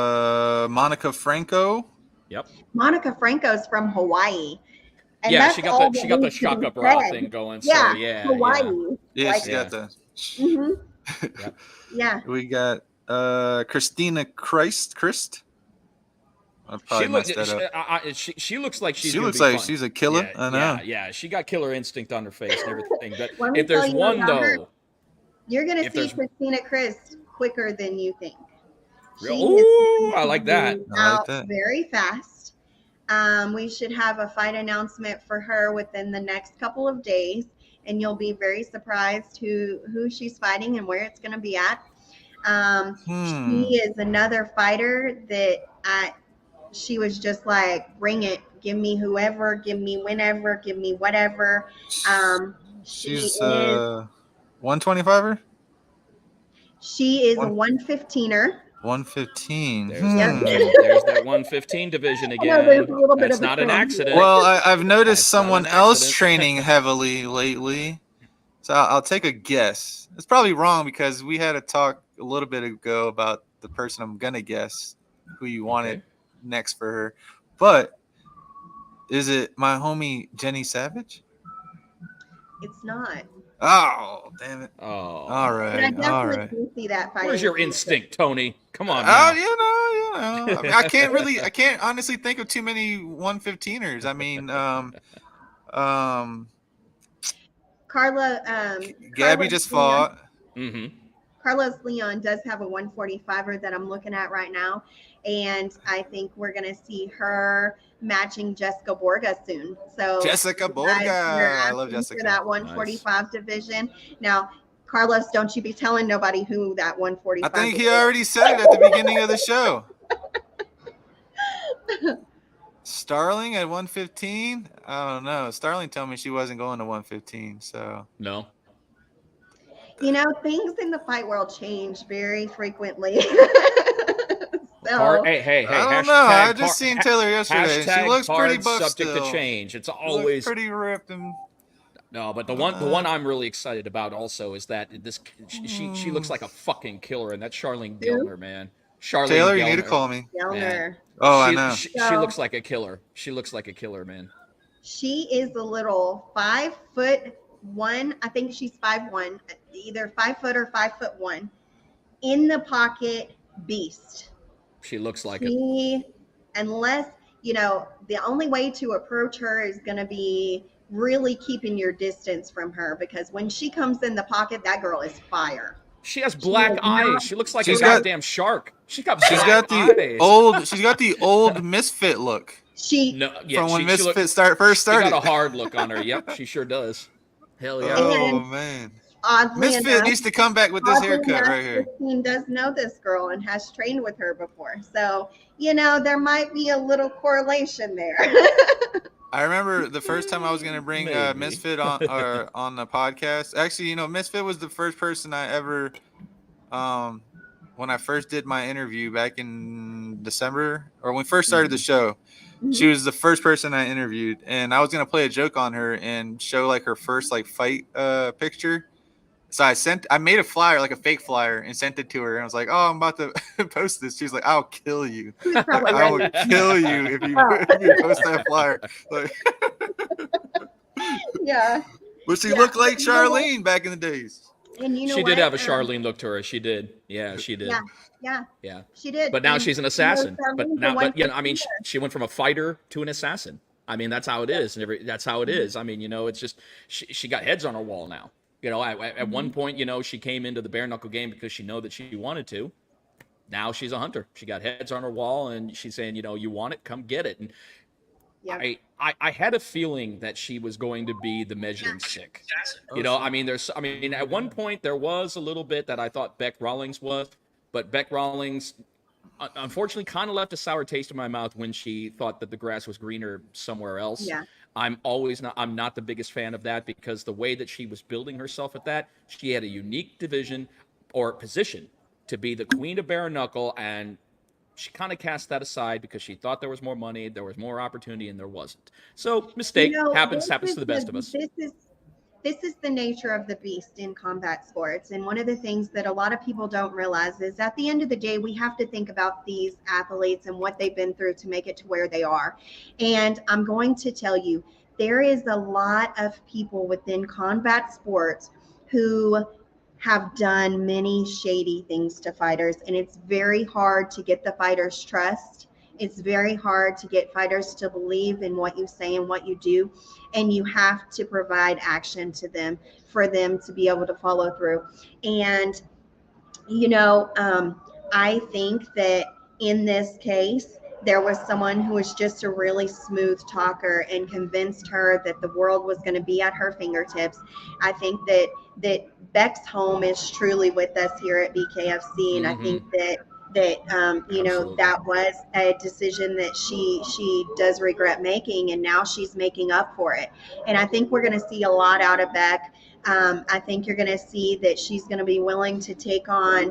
Monica Franco. Yep. Monica Franco's from Hawaii. And Yeah, that's she got all the that the needs to shock be up rock said. thing going. Yeah, So yeah, Hawaii. Yeah, Like, she's got the. Mm-hmm. Yep. Yeah. We got Christina Christ. I probably She messed that up. she looks like she's She gonna looks be like fun. she's a killer. Yeah, I know. Yeah. She got killer instinct on her face and everything. But Let me if there's tell you one about her. though, You're going to if see there's- Christina Christ quicker than you think. She Ooh, is I like that. out very fast. We should have a fight announcement for her within the next couple of days, and you'll be very surprised who she's fighting and where it's going to be at. She is another fighter that she was just like, bring it, give me whoever, give me whenever, give me whatever. She's 125er. She is a 115er. 115. There's that 115 division again. there's a little bit That's of a not an trend. accident. Well, I've noticed That's not someone an else accident. training heavily lately, so I'll take a guess. It's probably wrong because we had a talk a little bit ago about the person I'm gonna guess who you wanted next for her, but is it my homie Jenny Savage? It's not. Oh, damn it! Oh, All But I right, definitely all right. do see that fight. where's your instinct, Tony? Come on Oh, now. you know. I mean, I can't honestly think of too many 115ers. I mean, Carla. Gabby just fought. Mm-hmm. Carlos Leon does have a 145er that I'm looking at right now, and I think we're going to see her matching Jessica Borga soon. So Jessica Borga. I love Jessica. For that 145 division. Now, Carlos, don't you be telling nobody who that 145 I think is. he already said it at the beginning of the show. Starling at 115? I don't know. Starling told me she wasn't going to 115, so. No. Things in the fight world change very frequently. Hey, I don't know. I just seen Taylor yesterday. She looks pretty buff subject still. to change. It's She always pretty ripped and. No, but the one I'm really excited about also is that she looks like a fucking killer, and that's Charlene Gilner, man. Charlene Taylor, Gilner. you need to call me. Gilner. Oh, I know. She looks like a killer. She looks like a killer, man. She is a little 5'1". I think she's 5'1", either 5 foot or 5'1", in the pocket beast. She looks like it. Unless, the only way to approach her is going to be really keeping your distance from her, because when she comes in the pocket, that girl is fire. She has black eyes. She looks like a goddamn shark. She's got the old Misfit look. From when Misfit first started. She got a hard look on her. Yep, she sure does. Hell yeah. Oh, man. oddly Misfit enough, needs to come back with this haircut right here. Christine does know this girl and has trained with her before. So, you know, there might be a little correlation there. I remember the first time I was gonna bring Maybe. Misfit on the podcast. Actually, you know, Misfit was the first person I ever, when I first did my interview back in December, or when we first started the show. She Mhm. was the first person I interviewed, and I was gonna play a joke on her and show like her first like fight picture. So I made a flyer, like a fake flyer, and sent it to her. And I was like, "Oh, I'm about to post this." She's like, "I'll kill you. She was probably I will ready. kill you if you Oh. if you post that flyer." Like, Yeah. but she Yeah, looked like but you know what? Charlene back in the days. And you know She what? did have a Charlene look to her. She did. Yeah, she did. Yeah, yeah, Yeah. she did. But now And she's an you know, assassin. Charlene's the one But for I mean, she went from a fighter to an assassin. I mean, that's how it is. And that's how it is. I mean, you know, it's just she got heads on her wall now. You know, at one point, you know, she came into the bare knuckle game because she know that she wanted to. Now she's a hunter. She got heads on her wall, and she's saying, you know, you want it, come get it. And Yeah. I had a feeling that she was going to be the measuring stick. You know, I mean, at one point there was a little bit that I thought Beck Rawlings was, but Beck Rawlings, unfortunately, kind of left a sour taste in my mouth when she thought that the grass was greener somewhere else. Yeah. I'm not the biggest fan of that because the way that she was building herself at that, she had a unique division or position to be the queen of bare knuckle, and she kind of cast that aside because she thought there was more money, there was more opportunity, and there wasn't. So mistake You know, happens this to is the best of us. this is the nature of the beast in combat sports. And one of the things that a lot of people don't realize is at the end of the day, we have to think about these athletes and what they've been through to make it to where they are. And I'm going to tell you, there is a lot of people within combat sports who have done many shady things to fighters, and it's very hard to get the fighters' trust. It's very hard to get fighters to believe in what you say and what you do, and you have to provide action to them for them to be able to follow through. And you know, I think that in this case, there was someone who was just a really smooth talker and convinced her that the world was going to be at her fingertips. I think that Beck's home is truly with us here at Bkfc, and I think that you know, Absolutely. that was a decision that she does regret making, and now she's making up for it. And I think we're going to see a lot out of Beck. I think you're going to see that she's going to be willing to take on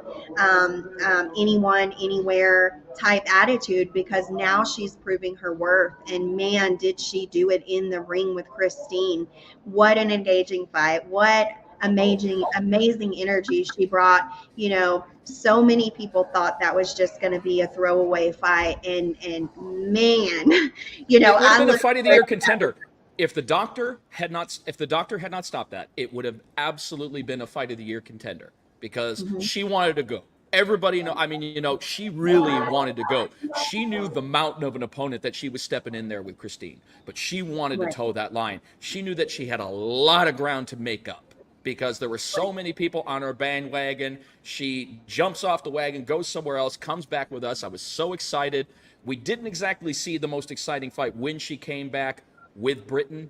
anyone, anywhere type attitude, because now she's proving her worth. And man, did she do it in the ring with Christine. What an engaging fight. What amazing energy she brought. You know, so many people thought that was just going to be a throwaway fight. And man, you know, It would have I been a look fight of the year contender. If the doctor had not stopped that, it would have absolutely been a fight of the year contender because she wanted to go. Everybody know. I mean, you know, she really wanted to go. She knew the mountain of an opponent that she was stepping in there with Christine, but she wanted to toe that line. She knew that she had a lot of ground to make up because there were so many people on her bandwagon. She jumps off the wagon, goes somewhere else, comes back with us. I was so excited. We didn't exactly see the most exciting fight when she came back with Britain,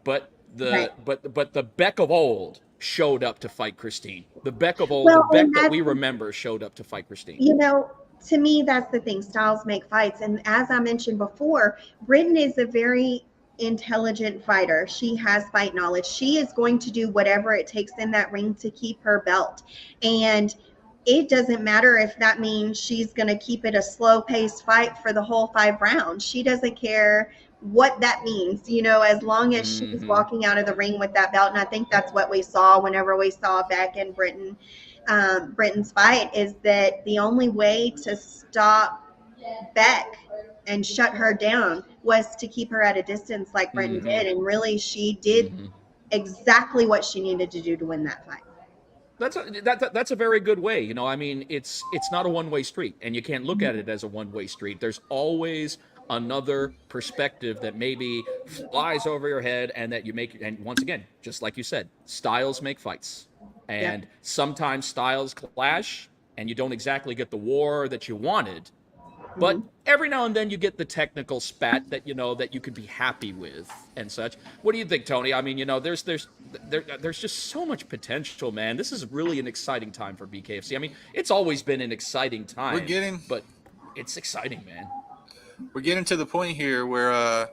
but the Beck of old showed up to fight Christine. The Beck of old, well, the Beck that we remember showed up to fight Christine. you know, to me, that's the thing. Styles make fights. And as I mentioned before, Britain is a very intelligent fighter. She has fight knowledge. She is going to do whatever it takes in that ring to keep her belt. And it doesn't matter if that means she's going to keep it a slow paced fight for the whole 5 rounds. She doesn't care what that means, you know, as long as she's walking out of the ring with that belt. And I think that's what we saw whenever we saw Beck and Britain's fight, is that the only way to stop Beck and shut her down was to keep her at a distance like Britain did. And really, she did exactly what she needed to do to win that fight. That's a very good way. You know, I mean, it's not a one-way street, and you can't look at it as a one-way street. There's always another perspective that maybe flies over your head, and that you make. And once again, just like you said, styles make fights, and sometimes styles clash, and you don't exactly get the war that you wanted. But every now and then you get the technical spat that that you could be happy with and such. What do you think, Tony? I mean, there's just so much potential, man. This is really an exciting time for BKFC. I mean, it's always been an exciting We're time, getting but it's exciting, man. we're getting to the point here where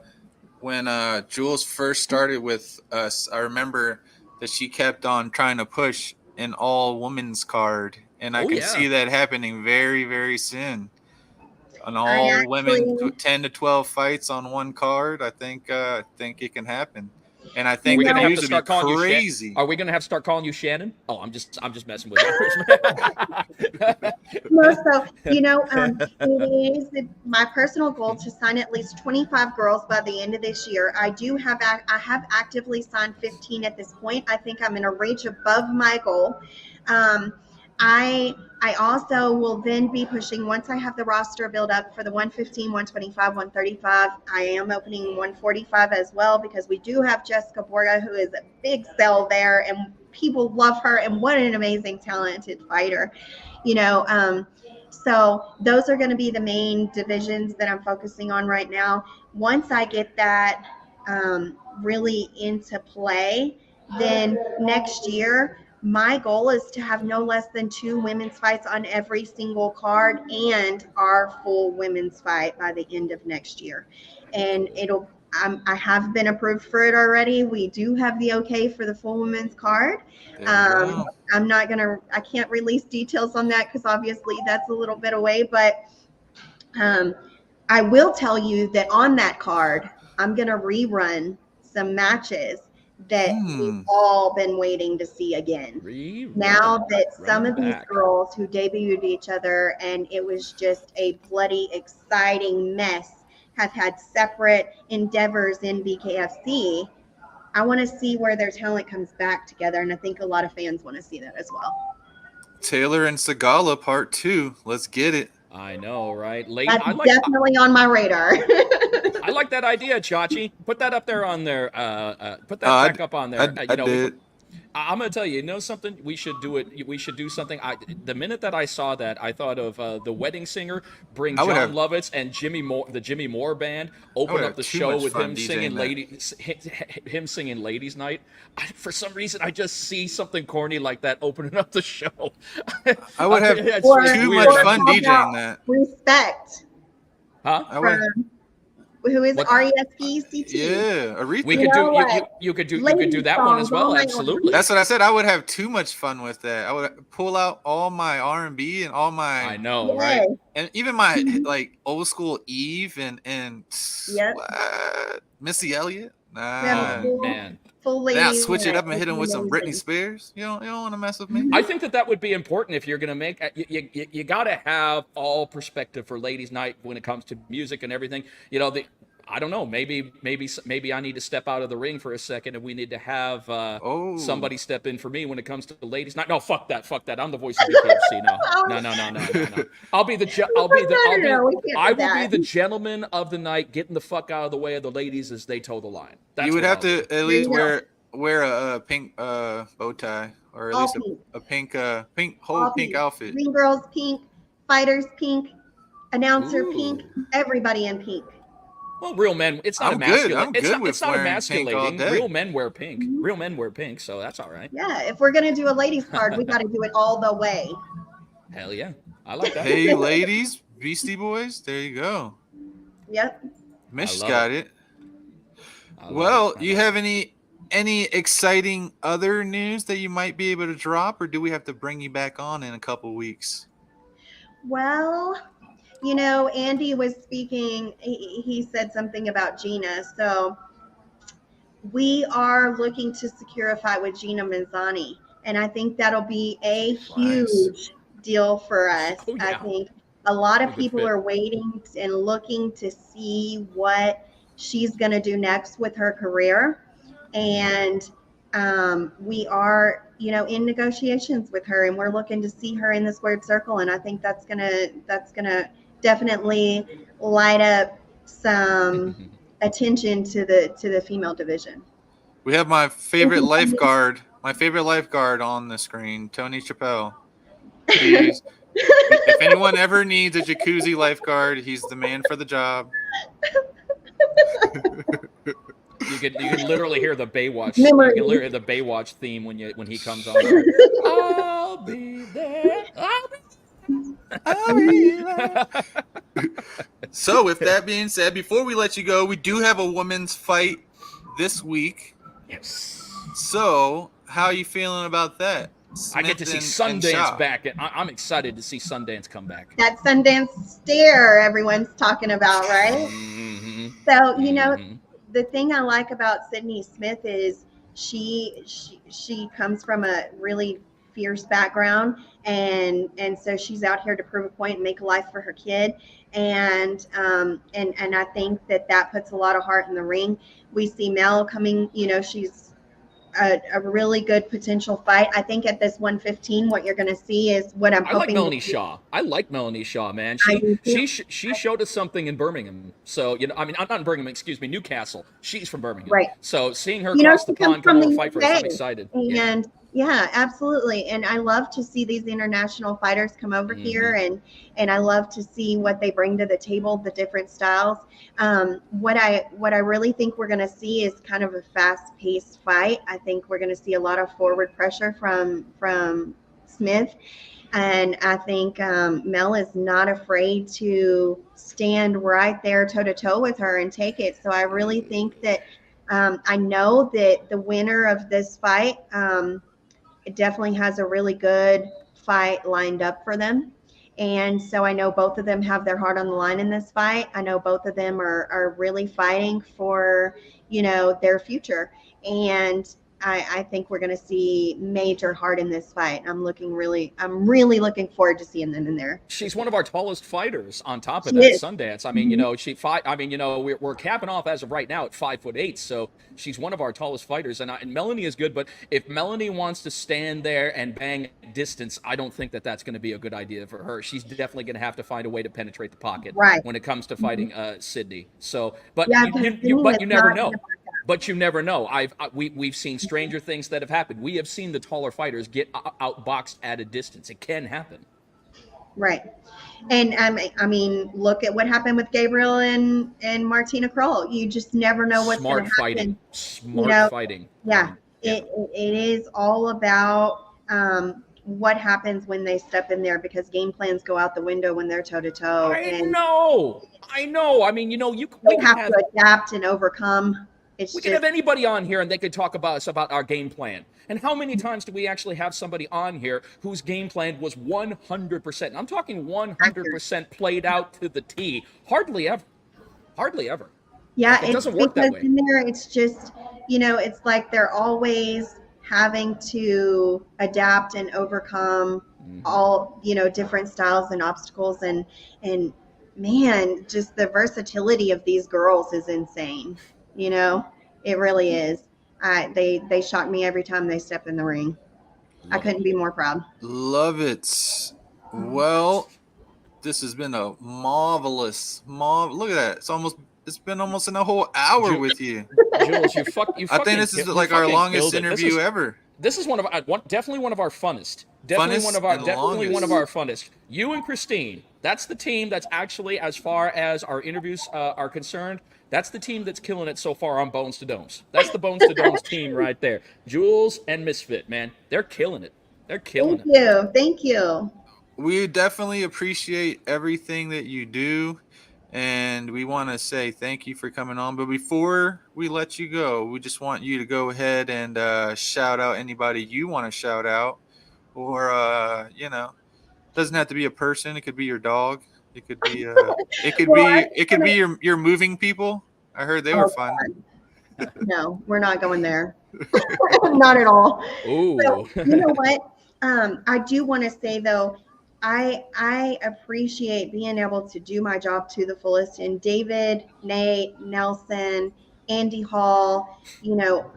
when Jewlz first started with us, I remember that she kept on trying to push an all women's card, and I Oh can yeah. see that happening very, very soon. An I all women actually, 10 to 12 fights on one card. I think it can happen, and I Are think we the gonna have to views would be start calling you Shannon? crazy. Are we gonna have to start calling you Shannon? Oh, I'm just messing with you. no, so it is my personal goal to sign at least 25 girls by the end of this year. I have actively signed 15 at this point. I think I'm in a reach above my goal. Um, I also will then be pushing, once I have the roster built up for the 115, 125, 135. I am opening 145 as well, because we do have Jessica Borga, who is a big sell there, and people love her, and what an amazing, talented fighter. So those are going to be the main divisions that I'm focusing on right now. Once I get that really into play, then next year, my goal is to have no less than 2 women's fights on every single card, and our full women's fight by the end of next year. And I have been approved for it already. We do have the okay for the full women's card. I can't release details on that because obviously that's a little bit away, but I will tell you that on that card, I'm going to rerun some matches that we've all been waiting to see again. Now that some of these girls who debuted each other, and it was just a bloody exciting mess, have had separate endeavors in BKFC, I want to see where their talent comes back together, and I think a lot of fans want to see that as well. Taylor and Segala Part 2. Let's get it. I know, right? That's definitely on my radar. I like that idea, Chachi. Put that up there on there. Put that back up on there. I did. I'm gonna tell you, something? We should do it. We should do something. The minute that I saw that, I thought of the Wedding Singer. Bring John Lovitz and the Jimmy Moore band. Open up the show with him singing singing Ladies Night. For some reason, I just see something corny like that opening up the show. I would have too much fun DJing that. Respect. Huh? Who is RESPCT? Yeah, Aretha. We could you could do that one as well. Absolutely. That's what I said. I would have too much fun with that. I would pull out all my R&B and all my. I know, right? And even my like old school Eve and Missy Elliott. Oh man. Now switch it up and hit him with some Britney Spears. You don't want to mess with me. I think that would be important if you're going to make. You got to have all perspective for Ladies' Night when it comes to music and everything. I don't know. Maybe I need to step out of the ring for a second, and we need to have somebody step in for me when it comes to the Ladies' Night. No, fuck that. I'm the voice of BKFC. No. I will be the gentleman of the night, getting the fuck out of the way of the ladies as they toe the line. You would have to at least wear a pink bow tie, or at least a pink pink outfit. Green girls pink, fighters pink, announcer pink, everybody in pink. Well, real men, it's not emasculating. It's not emasculating. Real men wear pink. Real men wear pink, so that's all right. Yeah, if we're gonna do a ladies card, we got to do it all the way. Hell yeah, I like that. Hey, ladies, Beastie Boys, there you go. Yep. Mish got it. Well, you have any exciting other news that you might be able to drop, or do we have to bring you back on in a couple weeks? Well, Andy was speaking, he said something about Gina. So we are looking to secure a fight with Gina Manzani. And I think that'll be a huge deal for us. Oh, yeah. I think a lot of people are waiting and looking to see what she's going to do next with her career. And we are, in negotiations with her, and we're looking to see her in the squared circle. And I think that's gonna definitely light up some attention to the female division. We have my favorite lifeguard on the screen, Tony Chappelle. If anyone ever needs a jacuzzi lifeguard, he's the man for the job. You can literally hear the Baywatch. Memories. You can literally hear the Baywatch theme when he comes on. I'll be there. So, with that being said, before we let you go, we do have a women's fight this week. Yes. So, how are you feeling about that? I get to see Sundance back, and I'm excited to see Sundance come back. That Sundance stare everyone's talking about, right? Mm-hmm. So, you know, the thing I like about Sydney Smith is she comes from a really fierce background, and so she's out here to prove a point and make a life for her kid, and I think that puts a lot of heart in the ring. We see Mel coming, you know, she's a really good potential fight. I think at this 115, what you're going to see is what I'm hoping. I like Melanie Shaw. I like Melanie Shaw, man. She showed us something in Birmingham. So, you know, I mean, I'm not in Birmingham, excuse me, Newcastle. She's from Birmingham. Right. So seeing her cross the pond come over fight for us, I'm excited. And yeah, absolutely. And I love to see these international fighters come over here, and I love to see what they bring to the table, the different styles. What I really think we're going to see is kind of a fast-paced fight. I think we're going to see a lot of forward pressure from Smith. And I think Mel is not afraid to stand right there toe-to-toe with her and take it. So I really think that I know that the winner of this fight it definitely has a really good fight lined up for them. And so I know both of them have their heart on the line in this fight. I know both of them are really fighting for, you know, their future. And I think we're going to see major heart in this fight. I'm really looking forward to seeing them in there. She's one of our tallest fighters on top of that Sundance. I mean, you know, we're capping off as of right now at 5'8". So she's one of our tallest fighters. And Melanie is good. But if Melanie wants to stand there and bang distance, I don't think that's going to be a good idea for her. She's definitely going to have to find a way to penetrate the pocket when it comes to fighting Sydney. So, but you never know. But you never know. We've seen stranger things that have happened. We have seen the taller fighters get outboxed at a distance. It can happen. Right. And I mean, look at what happened with Gabriel and Martina Kroll. You just never know what's going to happen. Smart fighting. Yeah. It is all about what happens when they step in there, because game plans go out the window when they're toe to toe. I know. I mean, you know, we have to adapt and overcome. We could have anybody on here and they could talk about our game plan. And how many times do we actually have somebody on here whose game plan was 100%? I'm talking 100% played out to the T. Hardly ever. Yeah, it doesn't work that way. In there, it's just, you know, it's like they're always having to adapt and overcome all, you know, different styles and obstacles. And man, just the versatility of these girls is insane. You know, it really is. They shock me every time they step in the ring. I couldn't be more proud. Love it. Well, this has been a marvelous. Look at that. It's been almost a whole hour with you. Jewlz, I think this is like our longest interview ever. This is definitely one of our funnest. Definitely one of our funnest. You and Christine, that's the team that's actually, as far as our interviews are concerned, that's the team that's killing it so far on Bones to Domes. That's the Bones to Domes team right there. Jewlz and Misfit, man, they're killing it. Thank you. We definitely appreciate everything that you do, and we want to say thank you for coming on. But before we let you go, we just want you to go ahead and shout out anybody you want to shout out, or you know, doesn't have to be a person. It could be your dog. It could be it could be your moving people. I heard they were fun. No, we're not going there. Not at all. Ooh. So, you know what? I do want to say though, I appreciate being able to do my job to the fullest. And David, Nate, Nelson, Andy Hall, you know,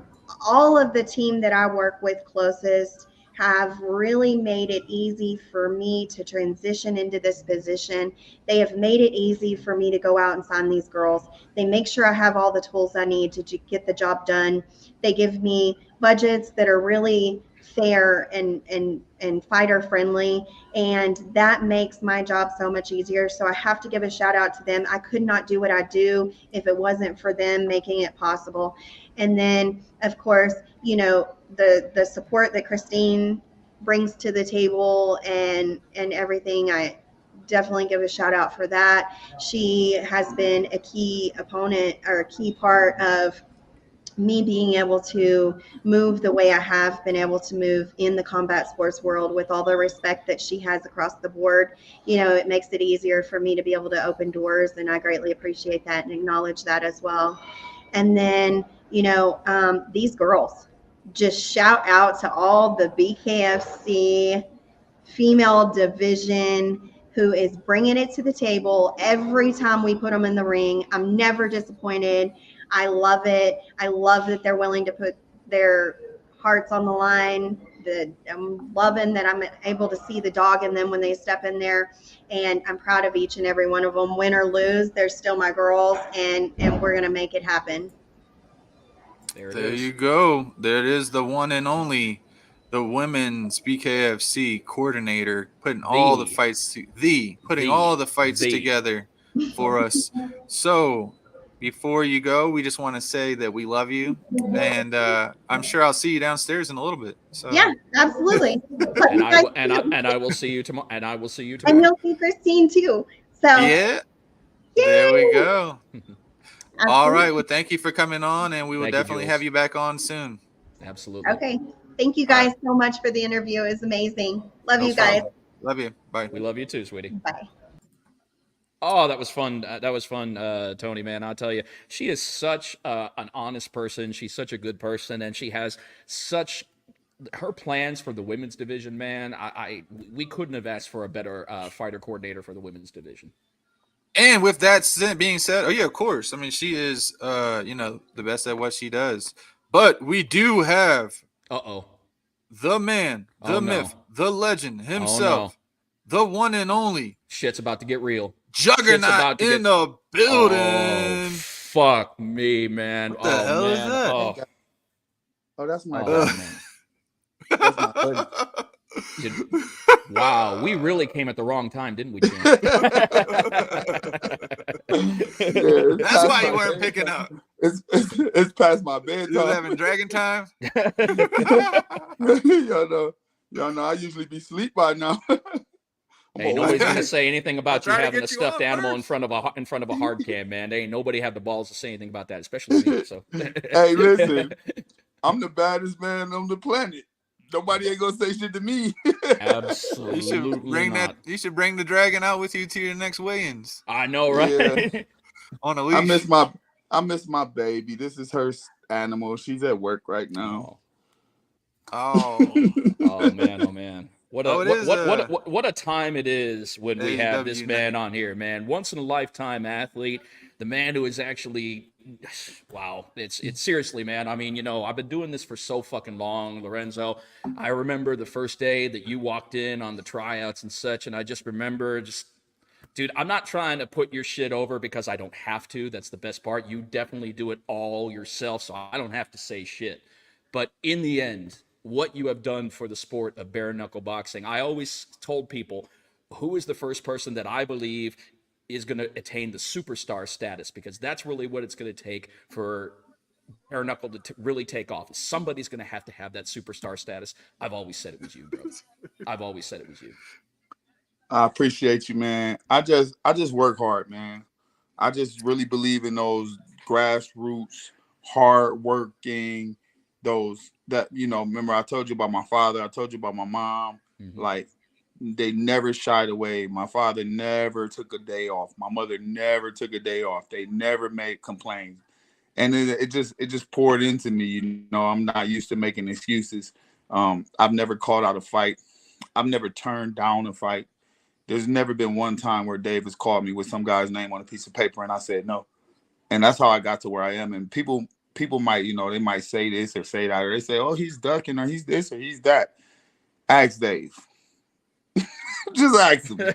all of the team that I work with closest have really made it easy for me to transition into this position. They have made it easy for me to go out and sign these girls. They make sure I have all the tools I need to get the job done. They give me budgets that are really fair and fighter friendly, and that makes my job so much easier. So I have to give a shout out to them. I could not do what I do if it wasn't for them making it possible. And then of course, you know, the support that Christine brings to the table and everything, I definitely give a shout out for that. She has been a key opponent or a key part of me being able to move the way I have been able to move in the combat sports world, with all the respect that she has across the board. You know, it makes it easier for me to be able to open doors, and I greatly appreciate that and acknowledge that as well. And then, you know, these girls, just shout out to all the BKFC female division who is bringing it to the table every time we put them in the ring. I'm never disappointed. I love it. I love that they're willing to put their hearts on the line. I'm loving that I'm able to see the dog in them when they step in there, and I'm proud of each and every one of them. Win or lose, they're still my girls, and we're gonna make it happen. There you go. There it is, the one and only, the women's BKFC coordinator, putting all the fights together for us. So before you go, we just want to say that we love you, and I'm sure I'll see you downstairs in a little bit. So yeah, absolutely. and I will see you tomorrow. And I will see you tomorrow. And you'll see Christine too. So yeah, yay! There we go. Absolutely. All right. Well, thank you for coming on, and we will Thank you, definitely Jewlz. have you back on soon. Absolutely. Okay. Thank you guys so much for the interview. It was amazing. Love you guys. Love you. Bye. We love you too, sweetie. Bye. Oh, that was fun. That was fun, Tony, man. I'll tell you, she is such an honest person. She's such a good person, and she has such her plans for the women's division, man. We couldn't have asked for a better fighter coordinator for the women's division. And with that being said, oh yeah, of course. I mean, she is, you know, the best at what she does. But we do have, the man, the myth, the legend himself, the one and only. Shit's about to get real. Juggernaut in the building. Oh, fuck me, man. What the hell is that? Oh, that's my man. That's my hoodie. Wow, we really came at the wrong time, didn't we, Jim? That's why you weren't picking up. It's past my bedtime. You having dragon time? Y'all know I usually be asleep by now. Hey, nobody's gonna say anything about you having a stuffed animal in front of a hard cam, man. They ain't nobody have the balls to say anything about that, especially me. So hey, listen, I'm the baddest man on the planet. Nobody ain't gonna say shit to me. Absolutely. You should bring the dragon out with you to your next weigh-ins. I know, right? Yeah. On a leash. I miss my baby. This is her animal. She's at work right now. Oh man, oh man. What a time it is when we have this man on here, man. Once in a lifetime athlete, the man who is actually, wow, it's seriously, man. I mean, you know, I've been doing this for so fucking long, Lorenzo. I remember the first day that you walked in on the tryouts and such, and I just remember dude, I'm not trying to put your shit over because I don't have to. That's the best part. You definitely do it all yourself, so I don't have to say shit. But in the end, what you have done for the sport of bare knuckle boxing, I always told people, who is the first person that I believe is going to attain the superstar status? Because that's really what it's going to take for bare knuckle to really take off. Somebody's going to have that superstar status. I've always said it was you, bro. I've always said it was you. I appreciate you, man. I just work hard, man. I just really believe in those grassroots, hard working, those that, you know, remember I told you about my father, I told you about my mom. Mm-hmm. Like, they never shied away. My father never took a day off. My mother never took a day off. They never made complaints. And it just poured into me. You know, I'm not used to making excuses. I've never called out a fight. I've never turned down a fight. There's never been one time where Dave has called me with some guy's name on a piece of paper and I said no. And that's how I got to where I am. And people might, you know, they might say this or say that, or they say, oh, he's ducking or he's this or he's that. Ask Dave. Just ask him.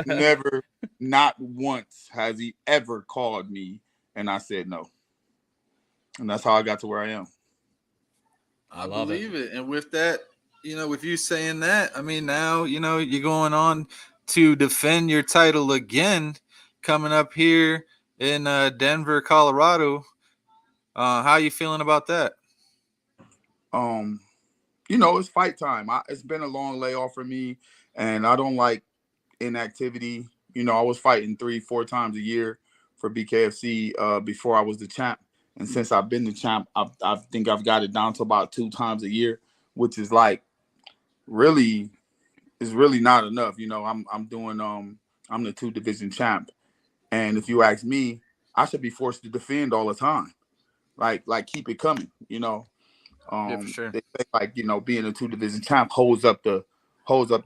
Never, not once has he ever called me and I said no. And that's how I got to where I am. I believe it. And with that, With you saying that, I mean, now, you're going on to defend your title again coming up here in Denver, Colorado. How you feeling about that? Um, it's fight time. It's been a long layoff for me, and I don't like inactivity. I was fighting 3-4 times a year for Bkfc before I was the champ, and since I've been the champ, I think I've got it down to about 2 times a year, which is like really is really not enough. I'm doing I'm the 2 division champ, and if you ask me, I should be forced to defend all the time, like keep it coming. Yeah, for sure. They say like being a 2 division champ holds up the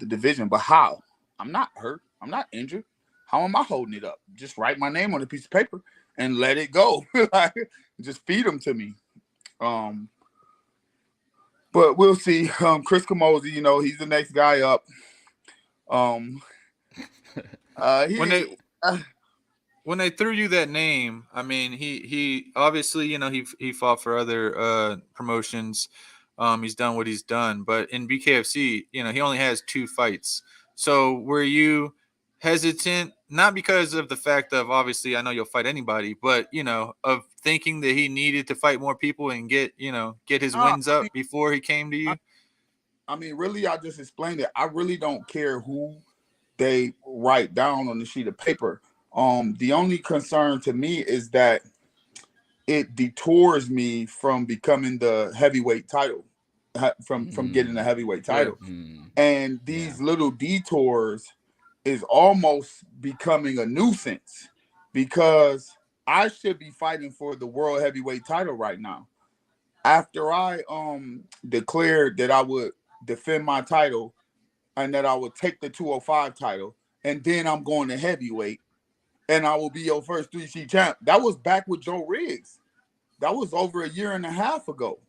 division, but how? I'm not hurt. I'm not injured. How am I holding it up? Just write my name on a piece of paper and let it go. Like, just feed them to me. But we'll see. Chris Camozzi, he's the next guy up. When they threw you that name, I mean, he obviously, he fought for other promotions. He's done what he's done, but in BKFC, he only has 2 fights. So were you hesitant, not because of the fact of, obviously, I know you'll fight anybody, but of thinking that he needed to fight more people and get his wins up before he came to you? I mean, really, I just explained it. I really don't care who they write down on the sheet of paper. The only concern to me is that it detours me from becoming the heavyweight title, from getting the heavyweight title. And these little detours is almost becoming a nuisance, because I should be fighting for the world heavyweight title right now. After I declared that I would defend my title and that I would take the 205 title, and then I'm going to heavyweight, and I will be your first 3C champ. That was back with Joe Riggs. That was over a year and a half ago.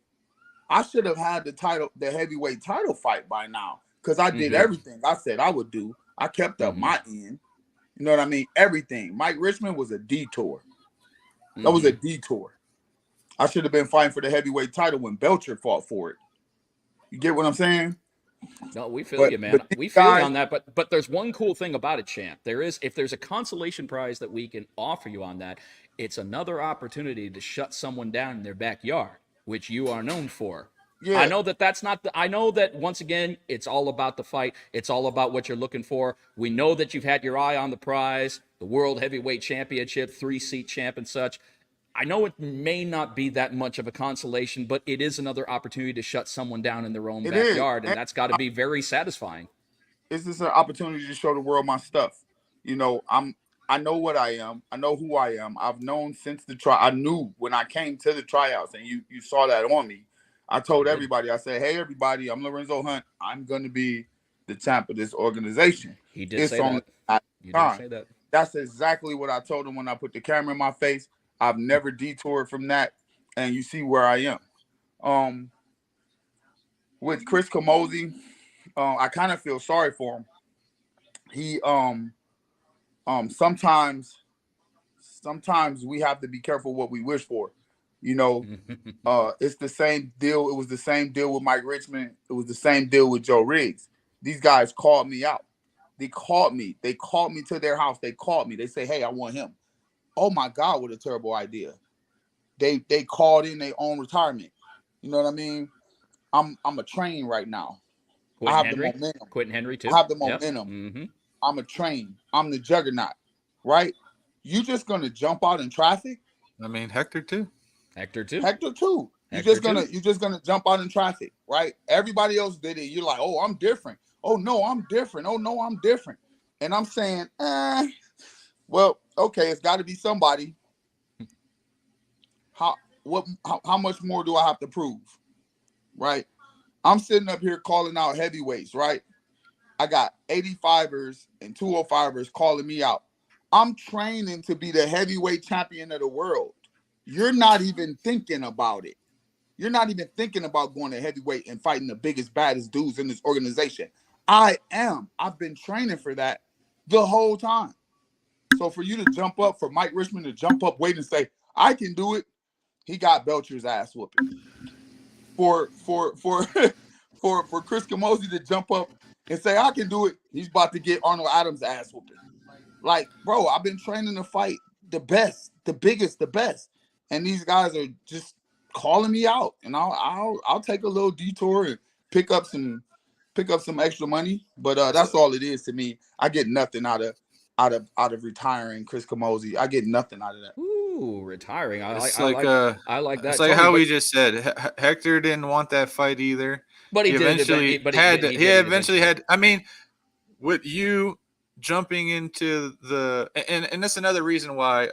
I should have had the heavyweight title fight by now, because I did everything I said I would do. I kept up my end. You know what I mean? Everything. Mike Richmond was a detour. That was a detour. I should have been fighting for the heavyweight title when Belcher fought for it. You get what I'm saying? No, we feel you, man. We feel you on that. But there's one cool thing about it, champ. If there's a consolation prize that we can offer you on that, it's another opportunity to shut someone down in their backyard, which you are known for. Yeah. I know that's not I know that, once again, it's all about the fight. It's all about what you're looking for. We know that you've had your eye on the prize, the World Heavyweight Championship, 3-seat champ and such. I know it may not be that much of a consolation, but it is another opportunity to shut someone down in their own backyard, and that's got to be very satisfying. It's just an opportunity to show the world my stuff. I know what I am. I know who I am. I've known since I knew when I came to the tryouts, and you saw that on me. I told everybody, I said, hey, everybody, I'm Lorenzo Hunt. I'm going to be the champ of this organization. He did say that. You did say that. That's exactly what I told him when I put the camera in my face. I've never detoured from that, and you see where I am. With Chris Camozzi, I kind of feel sorry for him. He sometimes we have to be careful what we wish for. It's the same deal. It was the same deal with Mike Richmond. It was the same deal with Joe Riggs. These guys called me out. They called me. They called me to their house. They called me. They say, hey, I want him. Oh my God, what a terrible idea. They called in their own retirement. You know what I mean? I'm a train right now. I have the momentum. Quentin Henry too. I have the momentum. I'm a train. I'm the juggernaut. Right? You just gonna jump out in traffic? I mean, Hector too. Hector too. You're just gonna jump out in traffic, right? Everybody else did it. You're like, oh, I'm different. Oh no, I'm different. Oh no, I'm different. And I'm saying, well, okay, it's got to be somebody. How much more do I have to prove? Right? I'm sitting up here calling out heavyweights, right? I got 85ers and 205ers calling me out. I'm training to be the heavyweight champion of the world. You're not even thinking about it. You're not even thinking about going to heavyweight and fighting the biggest, baddest dudes in this organization. I am. I've been training for that the whole time. So for you to jump up, for Mike Richmond to jump up, wait and say, I can do it, he got Belcher's ass whooping. For for Chris Camozzi to jump up and say I can do it, he's about to get Arnold Adams' ass whooping. Like, bro, I've been training to fight the best, the biggest, the best, and these guys are just calling me out, and I'll take a little detour and pick up some extra money. But that's all it is to me. I get nothing out of retiring Chris Camozzi. I get nothing out of that. Ooh, retiring. I like that. It's like Tony, how we just said. Hector didn't want that fight either. But he eventually had. I mean, with you jumping into the and that's another reason why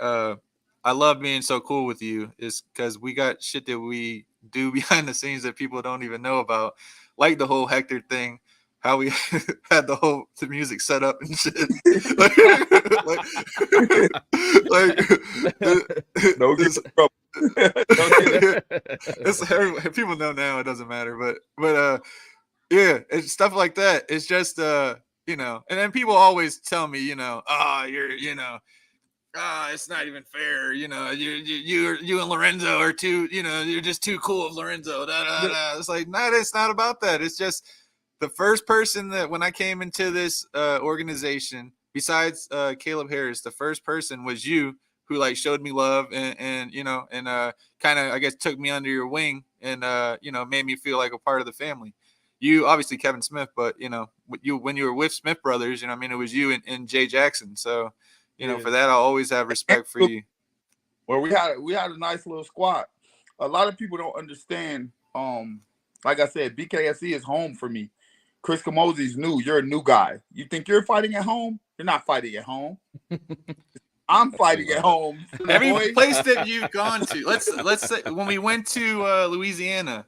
I love being so cool with you is because we got shit that we do behind the scenes that people don't even know about, like the whole Hector thing. How we had the music set up and shit. No, people know now. It doesn't matter, but yeah, it's stuff like that. It's just you know, and then people always tell me, you know, it's not even fair, you know, you and Lorenzo are too, you know, you're just too cool of Lorenzo. It's like, no, it's not about that. It's just the first person that when I came into this organization, besides Caleb Harris, the first person was you who like showed me love and you know, and kind of, I guess, took me under your wing and, you know, made me feel like a part of the family. You obviously Kevin Smith, but you know, when you were with Smith Brothers, you know, I mean, it was you and Jay Jackson. So, you know, for that, I'll always have respect for you. Well, we had a nice little squad. A lot of people don't understand. Like I said, BKFC is home for me. Chris Camozzi's new. You're a new guy. You think you're fighting at home? You're not fighting at home. I'm fighting at home. Every place that you've gone to. Let's say when we went to Louisiana,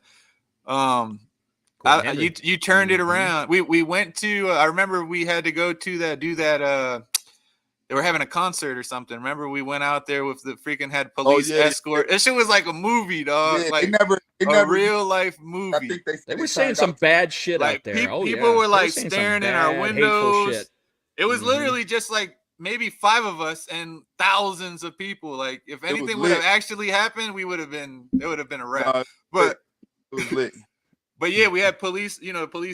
you turned it around. We went to. I remember we had to go to that. They were having a concert or something. Remember, we went out there with the freaking had police escort. That shit was like a movie, dog. Yeah, like they never real life movie. I think they were saying some bad shit like, out there. People were like staring in our windows. It was literally just like maybe 5 of us and thousands of people. Like if anything would have actually happened, it would have been a wrap. But it was lit. But yeah, we had police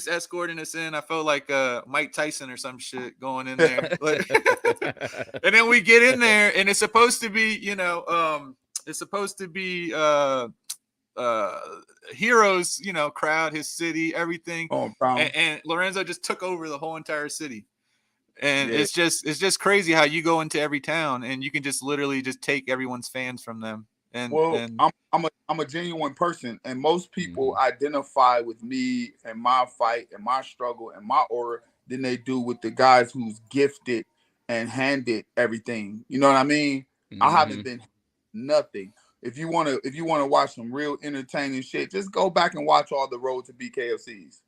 escorting us in. I felt like Mike Tyson or some shit going in there. And then we get in there, and it's supposed to be, you know, Heroes, you know, crowd, his city, everything. And Lorenzo just took over the whole entire city. And it's just crazy how you go into every town and you can just literally just take everyone's fans from them. I'm a genuine person, and most people identify with me and my fight and my struggle and my aura than they do with the guys who's gifted and handed everything. You know what I mean? I haven't been nothing. If you want to watch some real entertaining shit, just go back and watch all the Road to BKFCs.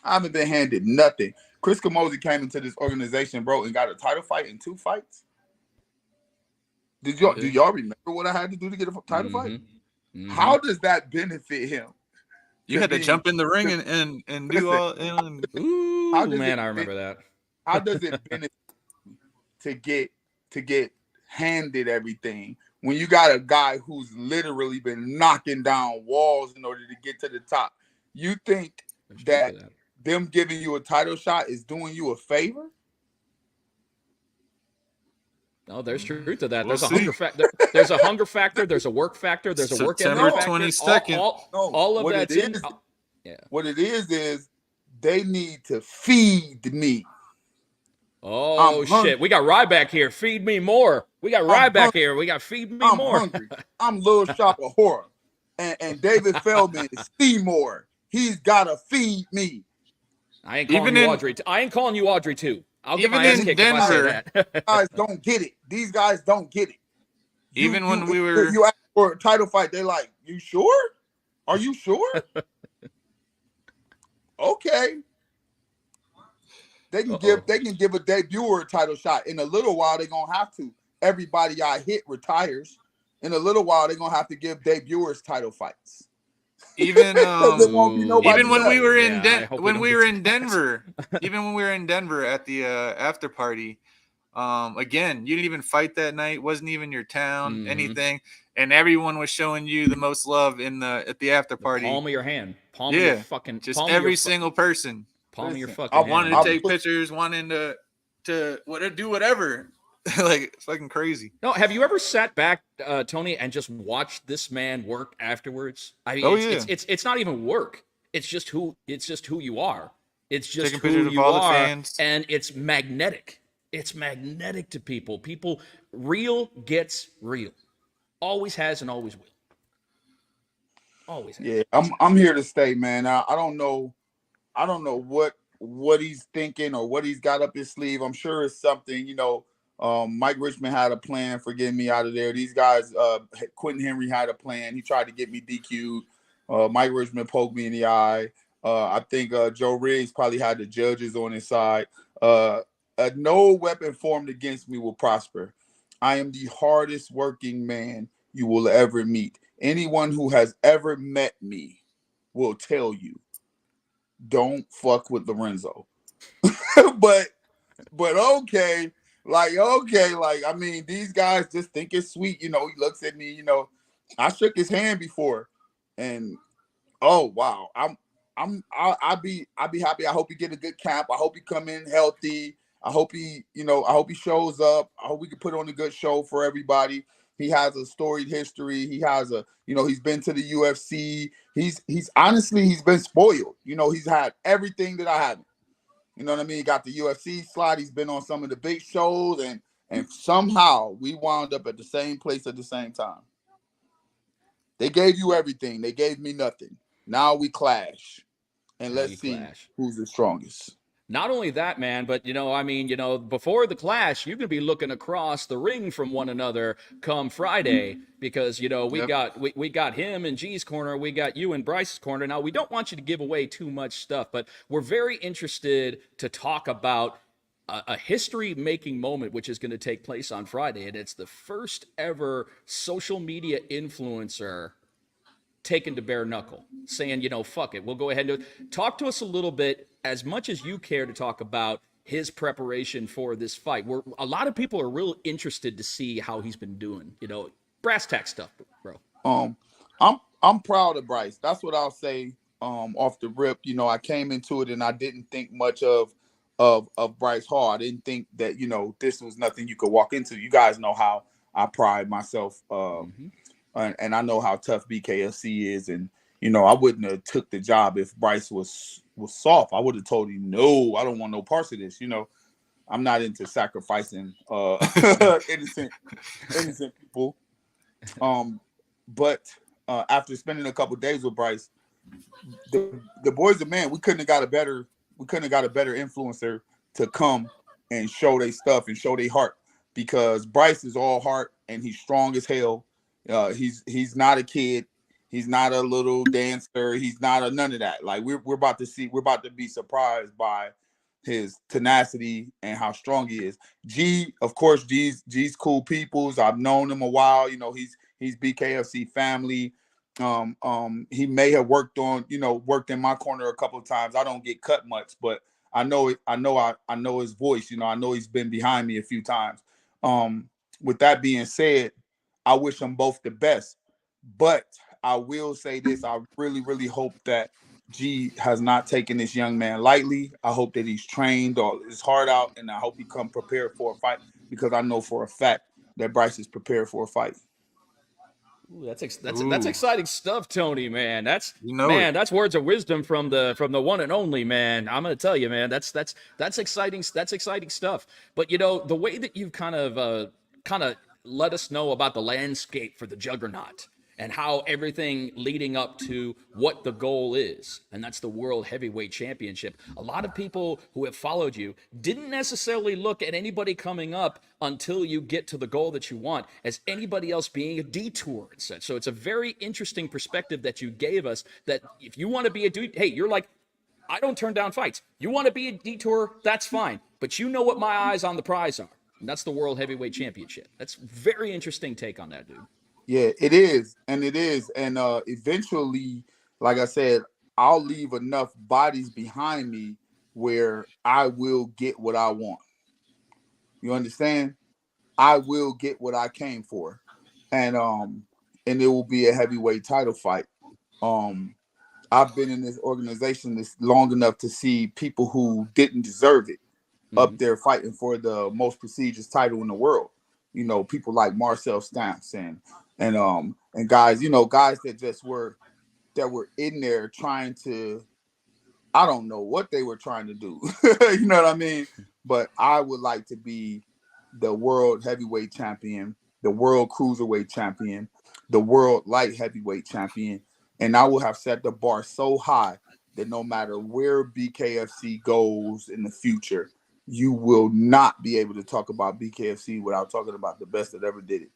I haven't been handed nothing. Chris Camozzi came into this organization, bro, and got a title fight in 2 fights. Do y'all remember what I had to do to get a title fight? How does that benefit him? You had to jump in the ring and do all. Ooh, man, I remember that. How does it benefit to get handed everything when you got a guy who's literally been knocking down walls in order to get to the top? You think that them giving you a title shot is doing you a favor? No, there's truth to that. There's a hunger factor. There's a hunger factor. There's a work factor. There's a work ethic September factor. 22nd. All of that's in. What it is they need to feed me. Oh shit! We got Ryback here. Feed me more. We got Ryback here. We got feed me more. I'm hungry. I'm Lil Shop of Horror, and David Feldman is Seymour. He's gotta feed me. I ain't calling you Audrey. I ain't calling you Audrey too. I'll get my ass kicked if I say that. These guys don't get it. These guys don't get it. When we were, you asked for a title fight, they're like, "You sure? Are you sure?" Okay. They can give a debuter a title shot. In a little while, they're gonna have to. Everybody I hit retires. In a little while, they're gonna have to give debuters title fights. Even when we were in Denver, even when we were in Denver at the after party, again, you didn't even fight that night. Wasn't even your town, anything. and everyone was showing you the most love at the after The party. palm of your hand, palm of your Yeah, fucking, just palm of your every single person palm of your Listen, fucking wanted hand, to I man. take pictures, wanting to do whatever, like fucking crazy. No, have you ever sat back, Tony, and just watched this man work afterwards? I mean, Oh it's yeah, it's it's it's not even work. It's just who you are. It's just taking who pictures of you all the are, fans. and it's magnetic. It's magnetic to people. People, real gets real. Always has and always will. Always has. yeah, I'm here to stay, man. I don't know what he's thinking or what he's got up his sleeve. I'm sure it's something, Mike Richmond had a plan for getting me out of there. These guys, Quentin Henry had a plan. He tried to get me DQ'd. Mike Richmond poked me in the eye. I think Joe Riggs probably had the judges on his side. No weapon formed against me will prosper. I am the hardest working man you will ever meet. Anyone who has ever met me will tell you, don't fuck with Lorenzo. but okay, like I mean, these guys just think it's sweet. He looks at me. I shook his hand before, and oh wow, I'll be happy. I hope he get a good camp. I hope he come in healthy. I hope he shows up. I hope we can put on a good show for everybody. He has a storied history. He has he's been to the UFC. He's honestly, he's been spoiled. He's had everything that I haven't. You know what I mean? He got the UFC slot. He's been on some of the big shows, and somehow we wound up at the same place at the same time. They gave you everything. They gave me nothing. Now we clash, and Now let's you see clash. who's the strongest. Not only that, man, but before the clash, you could be looking across the ring from one another come Friday because we Yep. got him in G's corner, we got you in Bryce's corner. Now we don't want you to give away too much stuff, but we're very interested to talk about a history-making moment, which is going to take place on Friday, and it's the first ever social media influencer taken to bare knuckle, saying, fuck it, we'll go ahead and do it. Talk to us a little bit, as much as you care to talk about his preparation for this fight. A lot of people are real interested to see how he's been doing, brass tack stuff, bro. I'm proud of Bryce. That's what I'll say. Off the rip, I came into it and I didn't think much of Bryce Hall. I didn't think that this was nothing you could walk into. You guys know how I pride myself. And I know how tough Bkfc is, and I wouldn't have took the job if Bryce was soft. I would have told him, no, I don't want no parts of this. I'm not into sacrificing innocent people. But after spending a couple days with Bryce, the boys are man. We couldn't have got a better influencer to come and show their stuff and show their heart, because Bryce is all heart and he's strong as hell. He's not a kid. He's not a little dancer. He's not a none of that. Like we're about to be surprised by his tenacity and how strong he is. Of course, G's cool peoples. I've known him a while. He's Bkfc family. He may have worked in my corner a couple of times. I don't get cut much, but I know his voice. I know he's been behind me a few times. With that being said, I wish them both the best. But I will say this: I really, really hope that G has not taken this young man lightly. I hope that he's trained all his heart out, and I hope he come prepared for a fight, because I know for a fact that Bryce is prepared for a fight. Ooh, that's exciting stuff, Tony. Man, that's it. that's words of wisdom from the one and only, man. I'm gonna tell you, man. That's exciting. That's exciting stuff. But the way that you've kind of let us know about the landscape for the Juggernaut and how everything leading up to what the goal is, and that's the World Heavyweight Championship. A lot of people who have followed you didn't necessarily look at anybody coming up until you get to the goal that you want as anybody else being a detour and such. So it's a very interesting perspective that you gave us, that if you want to be a dude, hey, you're like, I don't turn down fights. You want to be a detour, that's fine. But you know what my eyes on the prize are, and that's the World Heavyweight Championship. That's a very interesting take on that, dude. Yeah, it is. And eventually, like I said, I'll leave enough bodies behind me where I will get what I want. You understand? I will get what I came for. And and it will be a heavyweight title fight. I've been in this organization this long enough to see people who didn't deserve it up there fighting for the most prestigious title in the world. You know, people like Marcel Stamps and guys, you know, guys that were in there trying to, I don't know what they were trying to do. You know what I mean? But I would like to be the world heavyweight champion, the world cruiserweight champion, the world light heavyweight champion. And I will have set the bar so high that no matter where BKFC goes in the future, you will not be able to talk about BKFC without talking about the best that ever did it.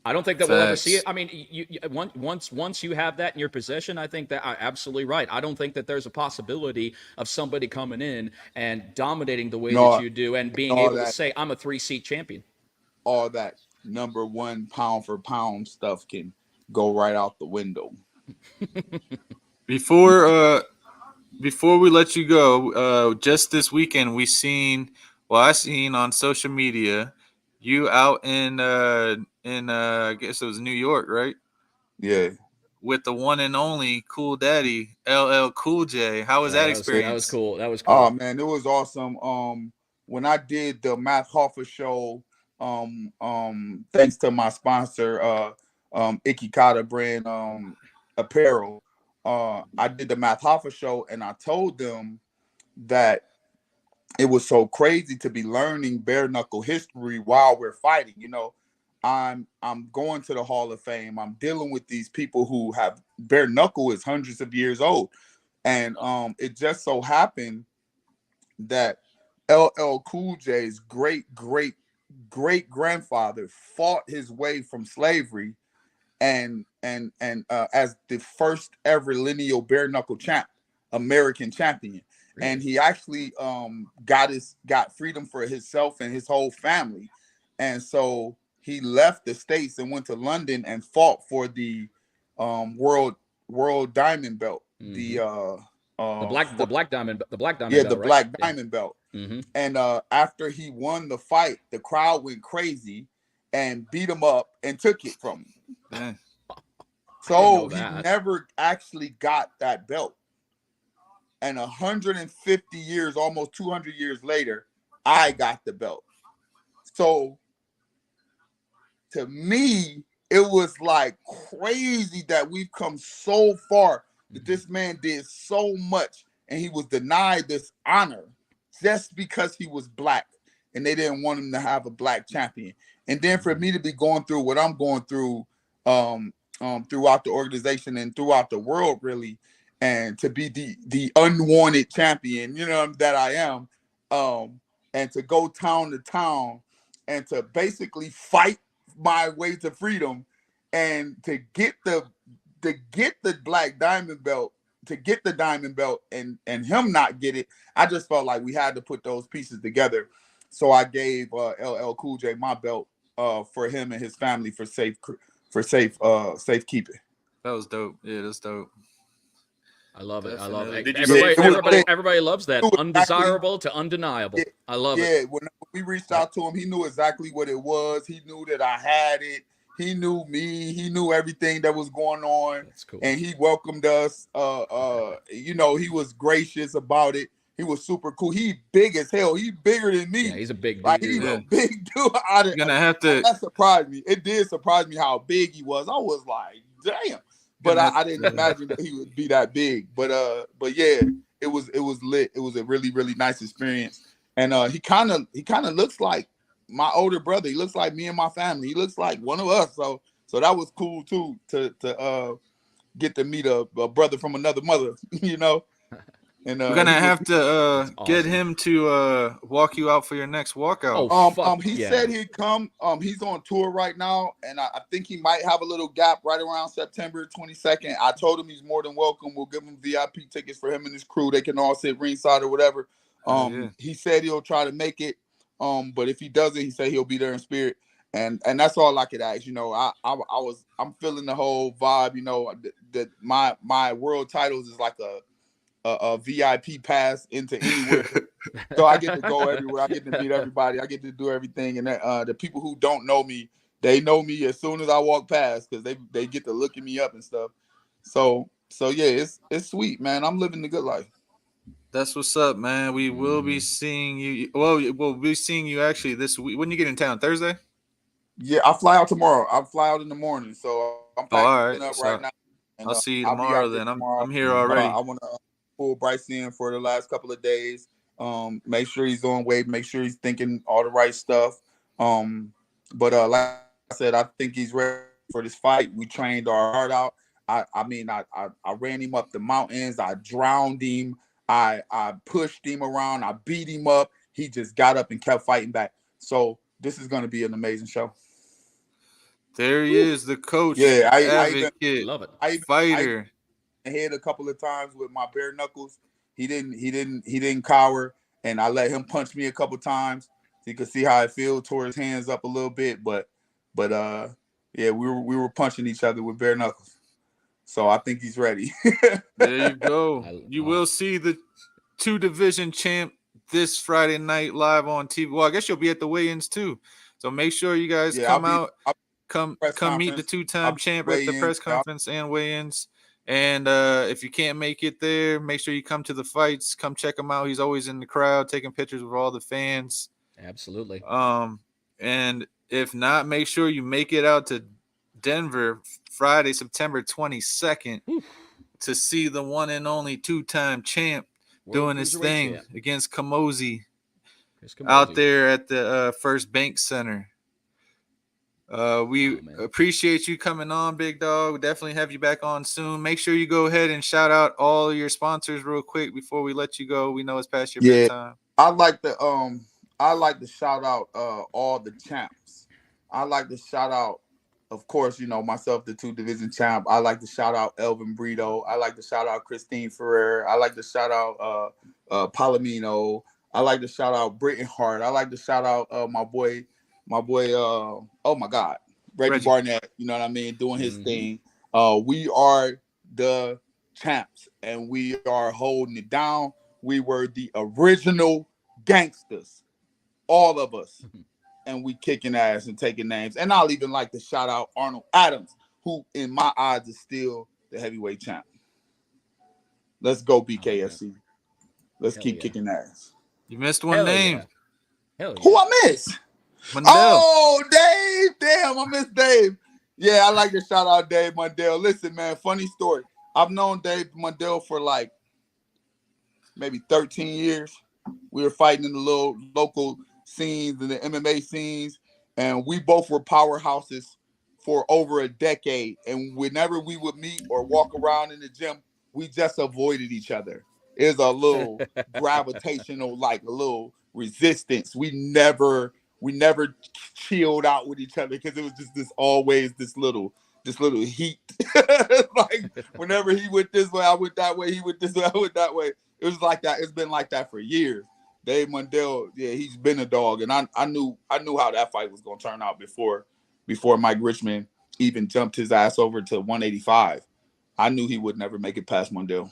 I don't think that we'll ever see it. Facts. I mean, once you have that in your possession, I think that absolutely right. I don't think that there's a possibility of somebody coming in and dominating the way that No, you do and being all able to that, say, I'm a 3-seat champion. all that number one pound for pound stuff can go right out the window. Before before we let you go, just this weekend I seen on social media you out in I guess it was New York, right? Yeah. With the one and only Cool Daddy, LL Cool J. How was Yeah, that that was experience? cool. That was Oh cool. man, it was awesome. When I did the Matt Hoffa show, thanks to my sponsor, Ikikata brand apparel, I did the Matt Hoffa show, and I told them that it was so crazy to be learning bare knuckle history while we're fighting. You know, I'm going to the Hall of Fame. I'm dealing with these people who have bare knuckle is hundreds of years old, and it just so happened that LL Cool J's great grandfather fought his way from slavery and as the first ever lineal bare knuckle champ, American champion. Really? And he actually got freedom for himself and his whole family. And so he left the States and went to London and fought for the world diamond belt. Mm-hmm. For The black diamond yeah, the belt, right? black Yeah. diamond belt. Mm-hmm. And after he won the fight, the crowd went crazy and beat him up and took it from him. Dang. I didn't know So he that. never actually got that belt. And 150 years, almost 200 years later, I got the belt. So to me, it was like crazy that we've come so far, that this man did so much and he was denied this honor just because he was black and they didn't want him to have a black champion. And then for me to be going through what I'm going through throughout the organization and throughout the world, really, and to be the unwanted champion, you know, that I am, and to go town to town and to basically fight my way to freedom and to get the black diamond belt, to get the diamond belt and him not get it. I just felt like we had to put those pieces together. So I gave LL Cool J my belt for him and his family for safekeeping. That was dope. Yeah, that's dope. I love it. I love Definitely. it. Did you see Everybody loves that. It was Undesirable to undeniable. Yeah, I love it. yeah, when we reached out to him, he knew exactly what it was. He knew that I had it. He knew me. He knew everything that was going on. That's cool. And he welcomed us. You know, he was gracious about it. He was super cool. He big as hell. He bigger than me. Yeah, he's a big dude. Like, he's Yeah. a big dude. You're gonna have to. That surprised me. It did surprise me how big he was. I was like, damn. But I didn't imagine that he would be that big. But yeah, it was lit. It was a really, really nice experience. And he kind of looks like my older brother. He looks like me and my family. He looks like one of us. So that was cool too, to get to meet a brother from another mother, you know. And We're gonna have to awesome. get him to walk you out for your next walkout. Oh, fuck he yeah. said he'd come. He's on tour right now, and I think he might have a little gap right around September 22nd. I told him he's more than welcome. We'll give him VIP tickets for him and his crew. They can all sit ringside or whatever. Yeah. He said he'll try to make it. But if he doesn't, he said he'll be there in spirit. And that's all I could ask. You know, I'm feeling the whole vibe. You know, that my world titles is like a VIP pass into anywhere. So I get to go everywhere. I get to meet everybody. I get to do everything. And the people who don't know me They know me as soon as I walk past because they get to looking me up and stuff. So yeah, it's sweet, man. I'm living the good life. That's what's up, man. We will be seeing you. Well, we'll be seeing you actually this week. When you get in town, Thursday? Yeah, I fly out tomorrow. I fly out in the morning, so I'm Oh, packing all up right. right now, So and I'll see you I'll be out tomorrow. there Then tomorrow. I'm here I already. want to pull Bryce in for the last couple of days. Make sure he's on weight. Make sure he's thinking all the right stuff. But like I said, I think he's ready for this fight. We trained our heart out. I ran him up the mountains. I drowned him. I pushed him around. I beat him up. He just got up and kept fighting back. So this is going to be an amazing show. There he is, the coach, Yeah, advocate, Love it. I fighter. hit a couple of times with my bare knuckles. He didn't cower, and I let him punch me a couple times. So you could see how I feel. Tore his hands up a little bit, but yeah, we were punching each other with bare knuckles. So I think he's ready. There you go. I- You will see the 2 division champ this Friday night live on TV. Well, I guess you'll be at the weigh-ins too. So make sure you guys Yeah, come out, I'll be come press come meet the conference. I'll 2-time be champ at the weigh in. press conference and weigh-ins. And if you can't make it there, make sure you come to the fights. Come check him out. He's always in the crowd taking pictures with all the fans. Absolutely. And if not, make sure you make it out to Denver Friday, September 22nd to see the one and only 2-time champ World doing his Cruiserweight thing champ. against Kamosi Chris out Camozzi. there at the First Bank Center. We man. appreciate you coming on, Big Dog. We'll definitely have you back on soon. Make sure you go ahead and shout out all your sponsors real quick before we let you go. We know it's past your Yeah, bedtime. I like to shout out all the champs. I like to shout out, of course, myself, the 2 division champ. I like to shout out Elvin Brito. I like to shout out Christine Ferrer. I like to shout out Palomino. I like to shout out Britton Hart. I like to shout out my boy oh my God, Reggie Reggie. Barnett, you know what I mean, doing his Mhm. thing. We are the champs and we are holding it down. We were the original gangsters, all of us, and we kicking ass and taking names. And I'll even like to shout out Arnold Adams, who in my eyes is still the heavyweight champ. Let's go BKFC. Let's Hell keep yeah. kicking ass. You missed one Hell name. yeah. Hell Who yeah. I miss? Mundell. Oh, Dave. Damn, I miss Dave. Yeah, I like to shout out Dave Mundell. Listen, man, funny story. I've known Dave Mundell for like maybe 13 years. We were fighting in the little local scenes and the MMA scenes, and we both were powerhouses for over a decade. And whenever we would meet or walk around in the gym, we just avoided each other. It was a little gravitational, like a little resistance. We never chilled out with each other because it was just this little heat. Like whenever he went this way, I went that way. He went this way, I went that way. It was like that. It's been like that for years. Dave Mundell, yeah, he's been a dog, and I knew how that fight was gonna turn out before Mike Richmond even jumped his ass over to 185. I knew he would never make it past Mundell.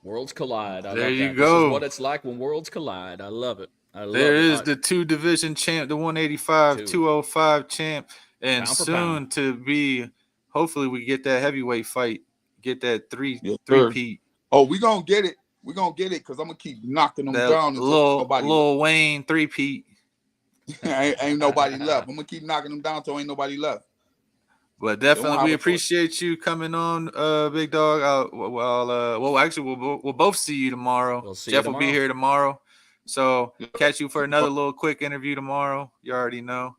Worlds collide. I There love you that. This is go. what it's like when worlds collide. I love it. I love There it. is the 2 division champ, the 185, Two. 205 champ, and Pound for soon pound. to be. Hopefully, we get that heavyweight fight, get that Yes, three sir. peat, Oh, we gonna get it. We're gonna get it because I'm gonna keep knocking them that down until nobody left. Lil Wayne 3-peat. ain't nobody left. I'm gonna keep knocking them down until ain't nobody left. But They won't definitely, have we a choice. appreciate you coming on, Big Dog. Well, actually, we'll both see you tomorrow. We'll see Jeff you will be tomorrow. here tomorrow, so catch you for another little quick interview tomorrow. You already know.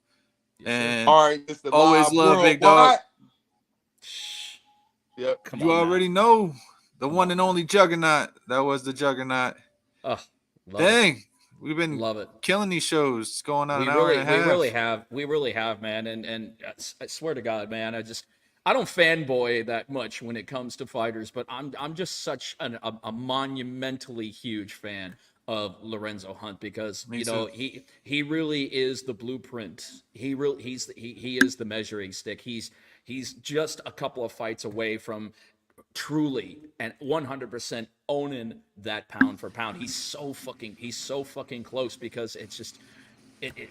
Yes, sir. And All right, Mr. always Live love Big Worldwide. Dog. Shh. Yep. Come You on already now. know the Come one on and now. only Juggernaut. That was the Juggernaut. Oh, love Dang, we've been Love it. killing these shows. It's going on We an hour really, and a half. we really have, man. And I swear to God, man, I don't fanboy that much when it comes to fighters, but I'm just such a monumentally huge fan of Lorenzo Hunt because Me you know too. he really is the blueprint. He is the measuring stick. He's just a couple of fights away from truly and 100% owning that pound for pound. He's so fucking close because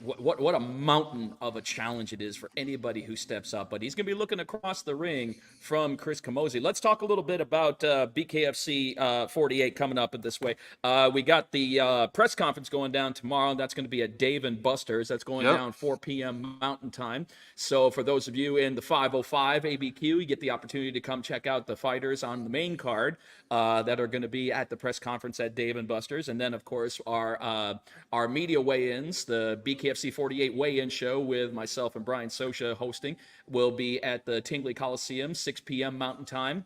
what a mountain of a challenge it is for anybody who steps up. But he's going to be looking across the ring from Chris Camozzi. Let's talk a little bit about BKFC 48 coming up in this way. We got the press conference going down tomorrow. That's going to be at Dave and Buster's. That's going down 4 p.m. Mountain Time. So for those of you in the 505 ABQ, you get the opportunity to come check out the fighters on the main card that are going to be at the press conference at Dave and Buster's. And then, of course, our media weigh-ins, the BKFC 48 weigh-in show with myself and Brian Sosha hosting, will be at the Tingley Coliseum, 6 p.m. Mountain Time.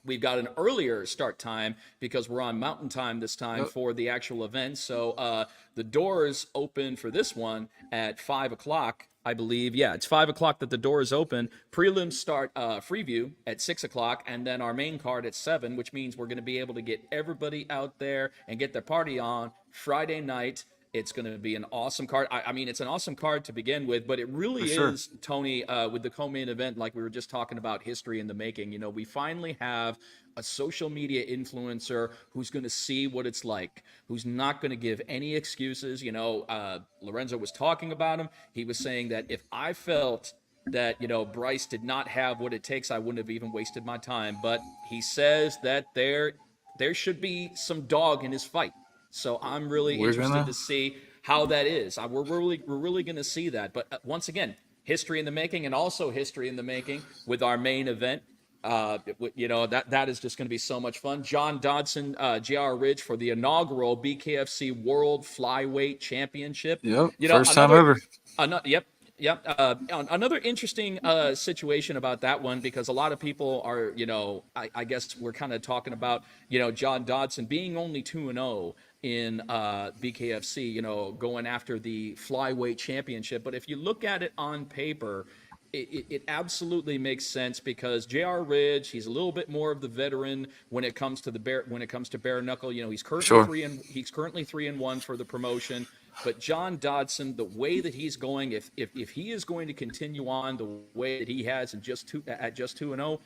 We've got an earlier start time because we're on Mountain Time this time for the actual event. So the doors open for this one at 5 o'clock, I believe. Yeah, it's 5 o'clock that the doors open. Prelims start Freeview at 6 o'clock, and then our main card at 7, which means we're going to be able to get everybody out there and get their party on Friday night. It's going to be an awesome card. I mean, it's an awesome card to begin with, but it really is, Tony, with the co-main event, like we were just talking about, history in the making. You know, we finally have a social media influencer who's going to see what it's like, who's not going to give any excuses. You know, Lorenzo was talking about him. He was saying that if I felt that, you know, Bryce did not have what it takes, I wouldn't have even wasted my time. But he says that there should be some dog in his fight. So I'm really interested to see how that is. We're really going to see that. But once again, history in the making, and also history in the making with our main event. You know, that is just going to be so much fun. John Dodson, J.R. Ridge for the inaugural BKFC World Flyweight Championship. Yep, you know, first time ever. Yep. Another interesting situation about that one, because a lot of people are, you know, I guess we're kind of talking about, you know, John Dodson being only 2-0 in BKFC, you know, going after the flyweight championship. But if you look at it on paper, it absolutely makes sense, because J.R. Ridge, he's a little bit more of the veteran when it comes to bare knuckle. You know, he's currently 3-1 for the promotion. But John Dodson, the way that he's going, if he is going to continue on the way that he has at just 2-0,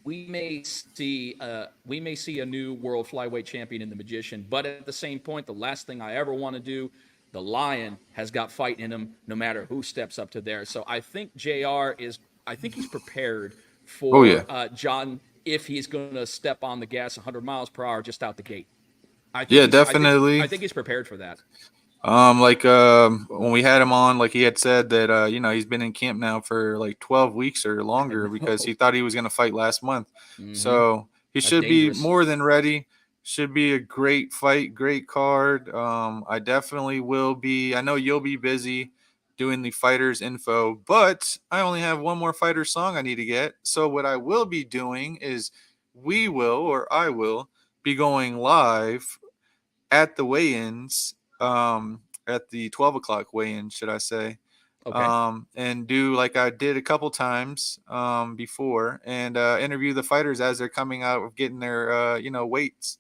we may see a new world flyweight champion in the Magician. But at the same point, the last thing I ever want to do, the Lion has got fight in him no matter who steps up to there. So I think he's prepared for John if he's going to step on the gas 100 miles per hour just out the gate. Definitely. I think he's prepared for that. When we had him on, like he had said that, you know, he's been in camp now for like 12 weeks or longer because he thought he was going to fight last month. Mm-hmm. So he should be more than ready. Should be a great fight, great card. I definitely will be. I know you'll be busy doing the fighters info, but I only have one more fighter song I need to get. So what I will be doing is I will be going live at the weigh-ins, at the 12 o'clock weigh-in, should I say. Okay. And do like I did a couple times before, and interview the fighters as they're coming out of getting their you know, weights,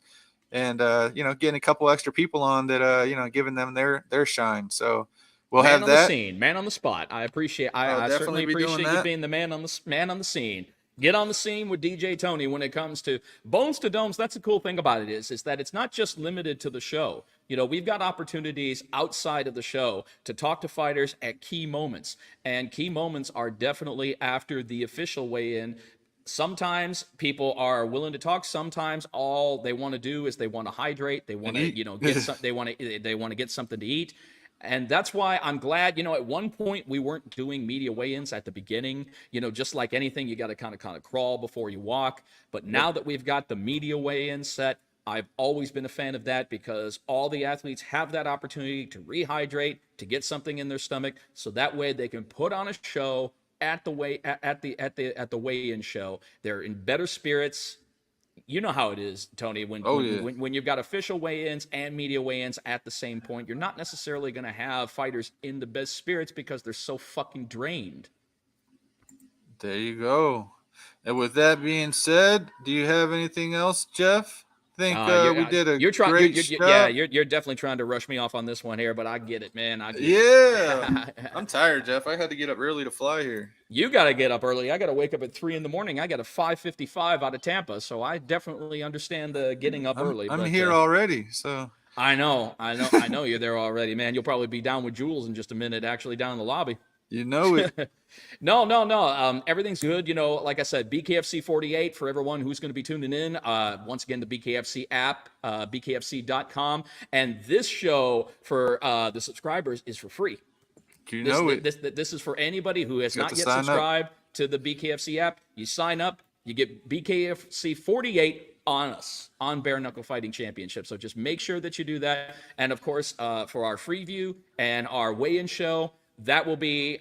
and you know, getting a couple extra people on that, you know, giving them their shine. So we'll have that. Man on the scene, man on the spot. I certainly appreciate you being the man on the scene. Get on the scene with DJ Tony when it comes to Bones to Domes. That's the cool thing about it is that it's not just limited to the show. You know, we've got opportunities outside of the show to talk to fighters at key moments. And key moments are definitely after the official weigh-in. Sometimes people are willing to talk. Sometimes all they want to do is they want to hydrate. They want to, you know, they want to get something to eat. And that's why I'm glad, you know, at one point we weren't doing media weigh-ins at the beginning. You know, just like anything, you got to kind of crawl before you walk. But now that we've got the media weigh-in set, I've always been a fan of that, because all the athletes have that opportunity to rehydrate, to get something in their stomach, so that way they can put on a show at the weigh-in show. They're in better spirits. You know how it is, Tony, when you've got official weigh-ins and media weigh-ins at the same point, you're not necessarily going to have fighters in the best spirits because they're so fucking drained. There you go. And with that being said, do you have anything else, Jeff? I think we did a great job. Yeah, you're definitely trying to rush me off on this one here, but I get it, man. I'm tired, Jeff. I had to get up early to fly here. You got to get up early. I got to wake up at 3 a.m. I got a 5:55 out of Tampa, so I definitely understand the getting up early. I'm here already, so I know you're there already, man. You'll probably be down with Jewlz in just a minute, actually down in the lobby. You know it. No. Everything's good. Like I said, BKFC 48 for everyone who's going to be tuning in. Once again, the BKFC app, bkfc.com. And this show for the subscribers is for free. You know it. This is for anybody who has not yet sign up. subscribed to the BKFC app. You sign up, you get BKFC 48 on us, on Bare Knuckle Fighting Championship. So just make sure that you do that. And of course, for our free view and our weigh-in show, that will be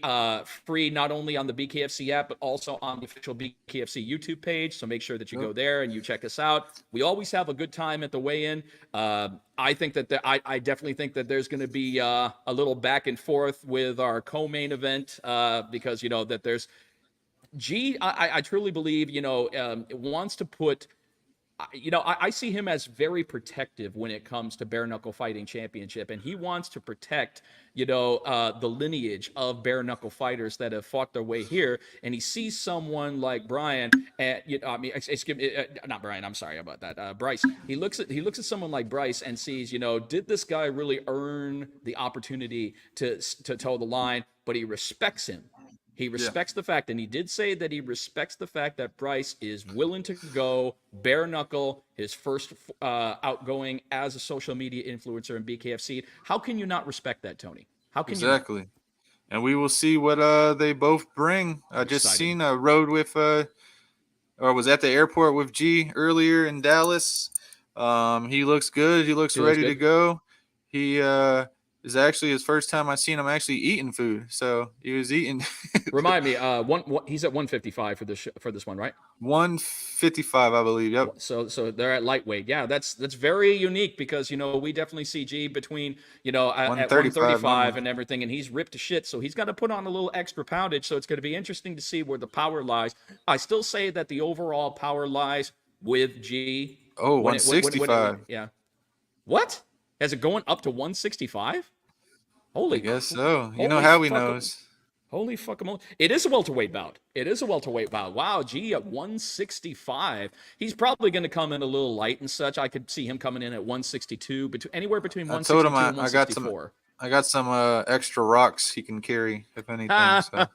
free not only on the BKFC app, but also on the official BKFC YouTube page. So make sure that you go there and you check us out. We always have a good time at the weigh-in. I think that I definitely think that there's going to be a little back and forth with our co-main event because, that there's I truly believe, it wants to put I see him as very protective when it comes to Bare Knuckle Fighting Championship, and he wants to protect, the lineage of bare knuckle fighters that have fought their way here. And he sees someone like Brian, and not Brian. I'm sorry about that. Bryce. He looks at someone like Bryce and sees, did this guy really earn the opportunity to toe the line? But he respects him. He respects the fact, and he did say that he respects the fact that Bryce is willing to go bare knuckle, his first outgoing as a social media influencer in BKFC. How can you not respect that, Tony? How can you? Exactly. And we will see what they both bring. I just seen a rode with or was at the airport with G earlier in Dallas. He looks good. He looks ready to go. He is actually his first time I've seen him actually eating food. So he was eating. Remind me, he's at 155 for this one, right? 155, I believe. Yep. So they're at lightweight. Yeah, that's very unique because we definitely see G between at 135 and everything, and he's ripped to shit. So he's got to put on a little extra poundage. So it's going to be interesting to see where the power lies. I still say that the overall power lies with G. Oh, 165. Yeah. What? Is it going up to 165? Holy! I guess so. You know how he knows. Holy fuck! It is a welterweight bout. Wow, G at 165. He's probably going to come in a little light and such. I could see him coming in at 162, anywhere between 162 and 164. I got some extra rocks he can carry, if anything. So.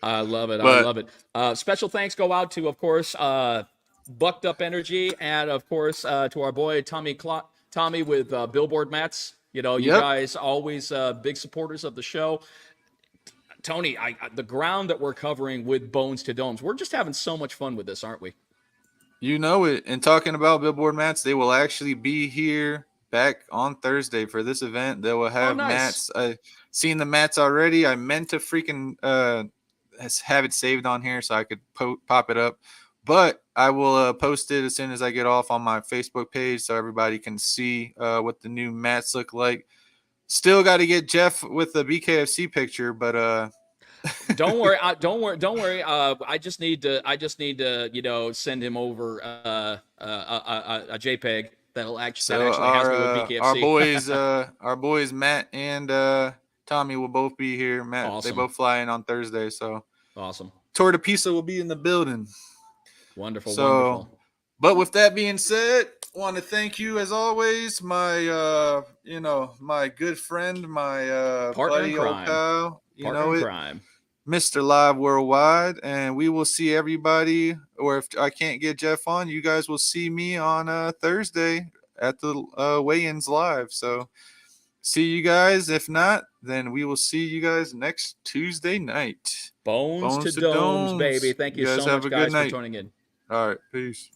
I love it. I love it. Special thanks go out to, of course, Bucked Up Energy, and of course to our boy Tommy with Billboard Mats. You guys always big supporters of the show. Tony, the ground that we're covering with Bones to Domes, we're just having so much fun with this, aren't we? You know it. And talking about Billboard Mats, they will actually be here back on Thursday for this event. They will have mats. I've seen the mats already. I meant to freaking have it saved on here so I could pop it up. But I will post it as soon as I get off on my Facebook page so everybody can see what the new mats look like. Still got to get Jeff with the BKFC picture, but don't worry. I just need to send him over a JPEG that'll actually has me with BKFC. Our boys Matt and Tommy will both be here. Matt, awesome. They both fly in on Thursday, so awesome. Tortapisa will be in the building. Wonderful. But with that being said, I want to thank you as always, my my good friend, my partner buddy, in crime. pal, partner in crime. Mr. Live Worldwide, and we will see everybody. Or if I can't get Jeff on, you guys will see me on Thursday at the weigh-ins live. So see you guys. If not, then we will see you guys next Tuesday night. Bones to domes, baby. Thank you so much, guys, for tuning in. All right, peace.